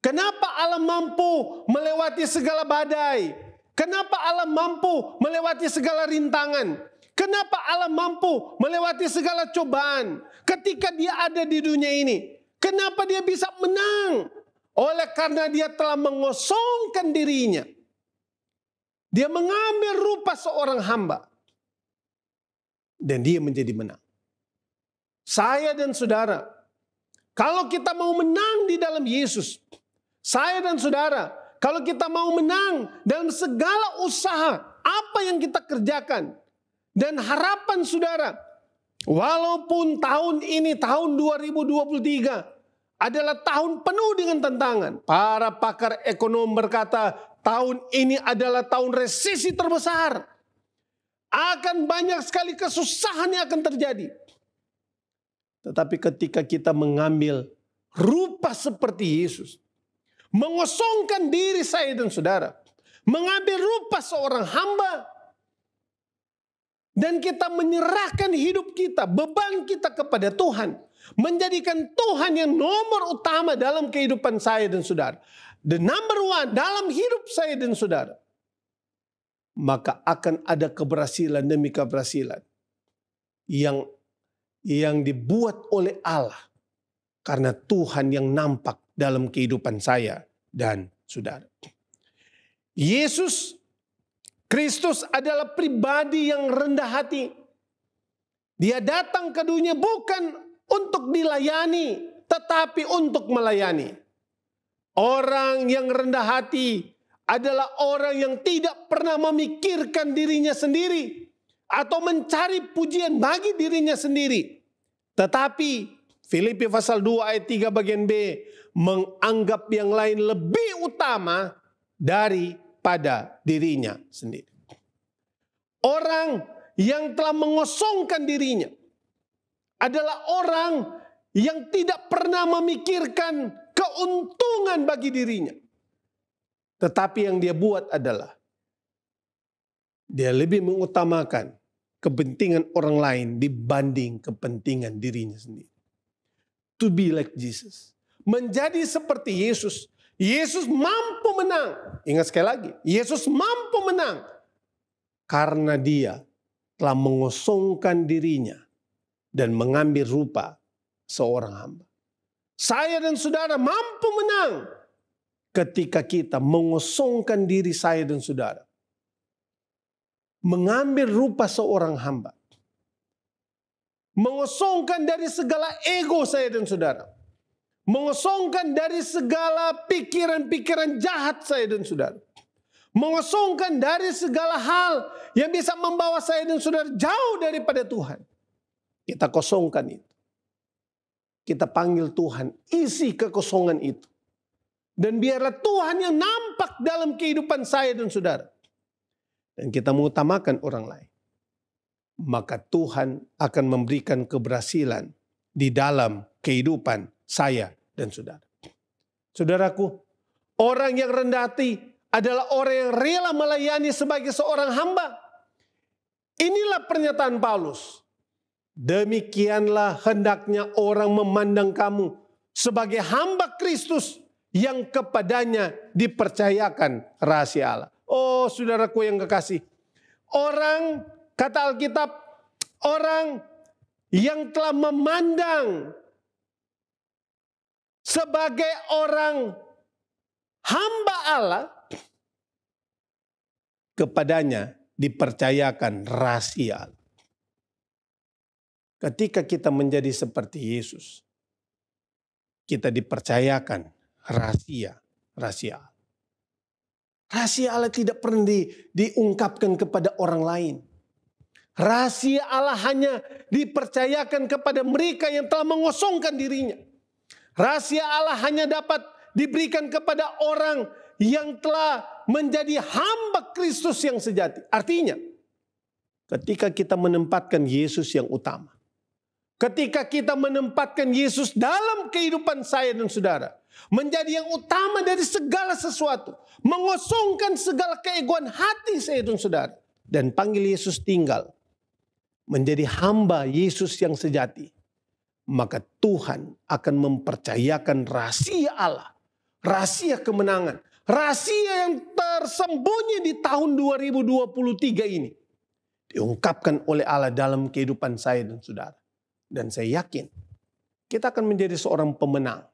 Kenapa Allah mampu melewati segala badai? Kenapa Allah mampu melewati segala rintangan? Kenapa Allah mampu melewati segala cobaan ketika dia ada di dunia ini? Kenapa dia bisa menang? Oleh karena dia telah mengosongkan dirinya. Dia mengambil rupa seorang hamba. Dan dia menjadi menang. Saya dan saudara, kalau kita mau menang di dalam Yesus, saya dan saudara, kalau kita mau menang dalam segala usaha, apa yang kita kerjakan, dan harapan saudara, walaupun tahun ini, tahun 2023, adalah tahun penuh dengan tantangan. Para pakar ekonom berkata, tahun ini adalah tahun resesi terbesar. Akan banyak sekali kesusahan yang akan terjadi. Tetapi ketika kita mengambil rupa seperti Yesus, mengosongkan diri saya dan saudara, mengambil rupa seorang hamba, dan kita menyerahkan hidup kita, beban kita kepada Tuhan, menjadikan Tuhan yang nomor utama dalam kehidupan saya dan saudara, the number one dalam hidup saya dan saudara, maka akan ada keberhasilan demi keberhasilan yang dibuat oleh Allah karena Tuhan yang nampak dalam kehidupan saya dan saudara. Yesus Kristus adalah pribadi yang rendah hati. Dia datang ke dunia bukan untuk dilayani, tetapi untuk melayani. Orang yang rendah hati adalah orang yang tidak pernah memikirkan dirinya sendiri atau mencari pujian bagi dirinya sendiri. Tetapi Filipi pasal 2 ayat 3 bagian B menganggap yang lain lebih utama daripada dirinya sendiri. Orang yang telah mengosongkan dirinya adalah orang yang tidak pernah memikirkan keuntungan bagi dirinya. Tetapi yang dia buat adalah dia lebih mengutamakan kepentingan orang lain dibanding kepentingan dirinya sendiri. To be like Jesus. Menjadi seperti Yesus Yesus mampu menang. Ingat sekali lagi, Yesus mampu menang karena dia telah mengosongkan dirinya dan mengambil rupa seorang hamba. Saya dan saudara mampu menang ketika kita mengosongkan diri saya dan saudara. Mengambil rupa seorang hamba. Mengosongkan dari segala ego saya dan saudara. Mengosongkan dari segala pikiran-pikiran jahat saya dan saudara. Mengosongkan dari segala hal yang bisa membawa saya dan saudara jauh daripada Tuhan. Kita kosongkan itu. Kita panggil Tuhan, isi kekosongan itu. Dan biarlah Tuhan yang nampak dalam kehidupan saya dan saudara. Dan kita mengutamakan orang lain. Maka Tuhan akan memberikan keberhasilan di dalam kehidupan saya dan saudara. Saudaraku, orang yang rendah hati adalah orang yang rela melayani sebagai seorang hamba. Inilah pernyataan Paulus. Demikianlah hendaknya orang memandang kamu sebagai hamba Kristus yang kepadanya dipercayakan rahasia Allah. Oh saudaraku yang kekasih, orang, kata Alkitab, orang yang telah memandang sebagai orang hamba Allah, kepadanya dipercayakan rahasia Allah. Ketika kita menjadi seperti Yesus, kita dipercayakan rahasia Allah. Rahasia Allah tidak pernah diungkapkan kepada orang lain. Rahasia Allah hanya dipercayakan kepada mereka yang telah mengosongkan dirinya. Rahasia Allah hanya dapat diberikan kepada orang yang telah menjadi hamba Kristus yang sejati. Artinya, ketika kita menempatkan Yesus yang utama, ketika kita menempatkan Yesus dalam kehidupan saya dan saudara, menjadi yang utama dari segala sesuatu, mengosongkan segala keegoan hati saya dan saudara, dan panggil Yesus tinggal, menjadi hamba Yesus yang sejati, maka Tuhan akan mempercayakan rahasia Allah, rahasia kemenangan, rahasia yang tersembunyi di tahun 2023 ini, diungkapkan oleh Allah dalam kehidupan saya dan saudara. Dan saya yakin kita akan menjadi seorang pemenang.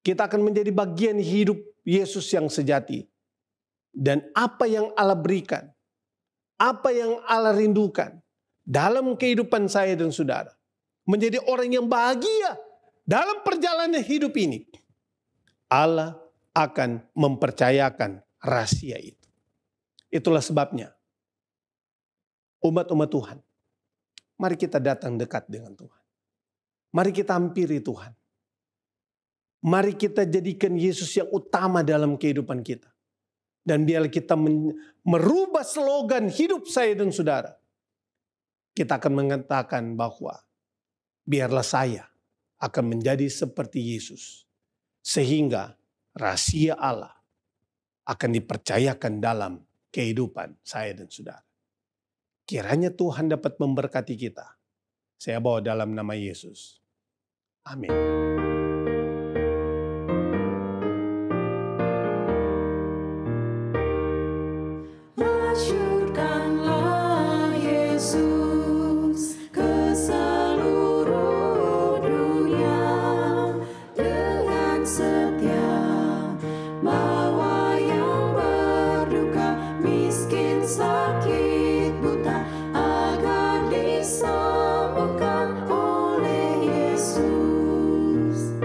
Kita akan menjadi bagian hidup Yesus yang sejati. Dan apa yang Allah berikan, apa yang Allah rindukan dalam kehidupan saya dan saudara, menjadi orang yang bahagia dalam perjalanan hidup ini, Allah akan mempercayakan rahasia itu. Itulah sebabnya umat-umat Tuhan, mari kita datang dekat dengan Tuhan. Mari kita hampiri Tuhan. Mari kita jadikan Yesus yang utama dalam kehidupan kita. Dan biarlah kita merubah slogan hidup saya dan saudara. Kita akan mengatakan bahwa biarlah saya akan menjadi seperti Yesus. Sehingga rahasia Allah akan dipercayakan dalam kehidupan saya dan saudara. Kiranya Tuhan dapat memberkati kita. Saya bawa dalam nama Yesus. Amin. Masyurkanlah Yesus ke seluruh dunia dengan setia, bawa yang berduka, miskin, sakit, buta, agar disembuhkan oleh Yesus.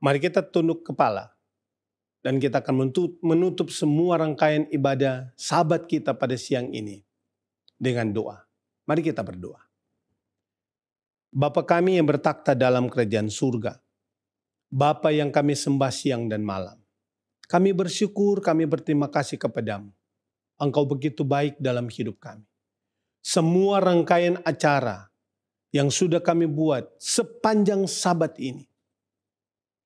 Mari kita tunduk kepala dan kita akan menutup semua rangkaian ibadah Sabat kita pada siang ini dengan doa. Mari kita berdoa. Bapa kami yang bertakhta dalam kerajaan surga, Bapa yang kami sembah siang dan malam, kami bersyukur, kami berterima kasih kepadamu. Engkau begitu baik dalam hidup kami. Semua rangkaian acara yang sudah kami buat sepanjang Sabat ini,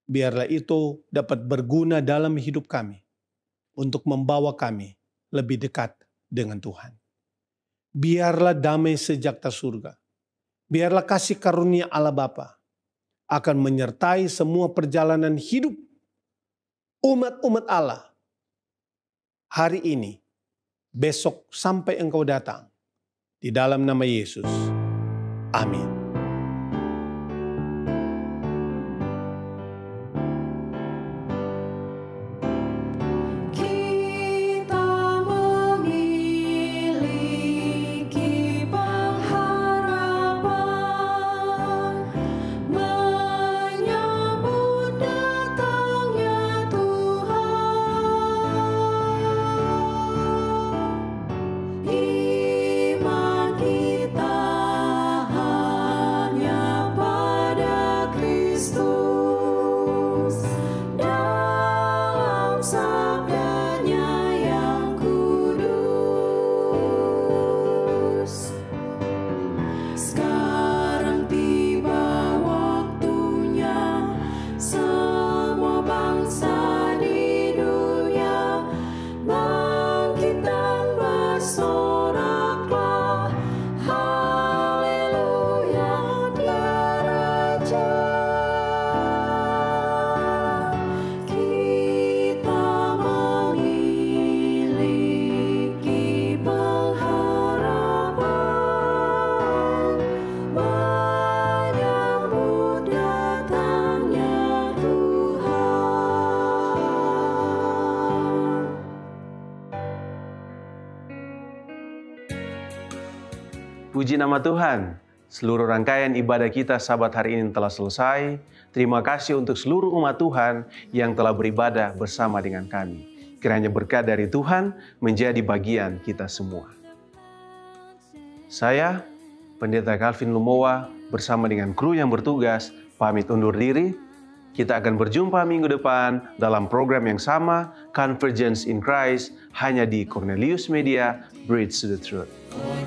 biarlah itu dapat berguna dalam hidup kami untuk membawa kami lebih dekat dengan Tuhan. Biarlah damai sejahtera surga, biarlah kasih karunia Allah Bapa akan menyertai semua perjalanan hidup umat-umat Allah hari ini, besok sampai Engkau datang. Di dalam nama Yesus. Amin. Kita memiliki pengharapan menyambut datangnya Tuhan. Iman kita hanya pada Kristus, dalam sabdanya yang kudus. Sekarang tiba waktunya, semua bangsa di dunia bangkit dan bersoraklah, haleluya, Dia Raja. Kita memiliki pengharapan menyambut datangnya Tuhan. Puji nama Tuhan, seluruh rangkaian ibadah kita Sabat hari ini telah selesai. Terima kasih untuk seluruh umat Tuhan yang telah beribadah bersama dengan kami. Kiranya berkat dari Tuhan menjadi bagian kita semua. Saya, Pendeta Calvin Lumowa, bersama dengan kru yang bertugas, pamit undur diri. Kita akan berjumpa minggu depan dalam program yang sama, Convergence in Christ, hanya di Cornelius Media, Bridge to the Truth. Oh,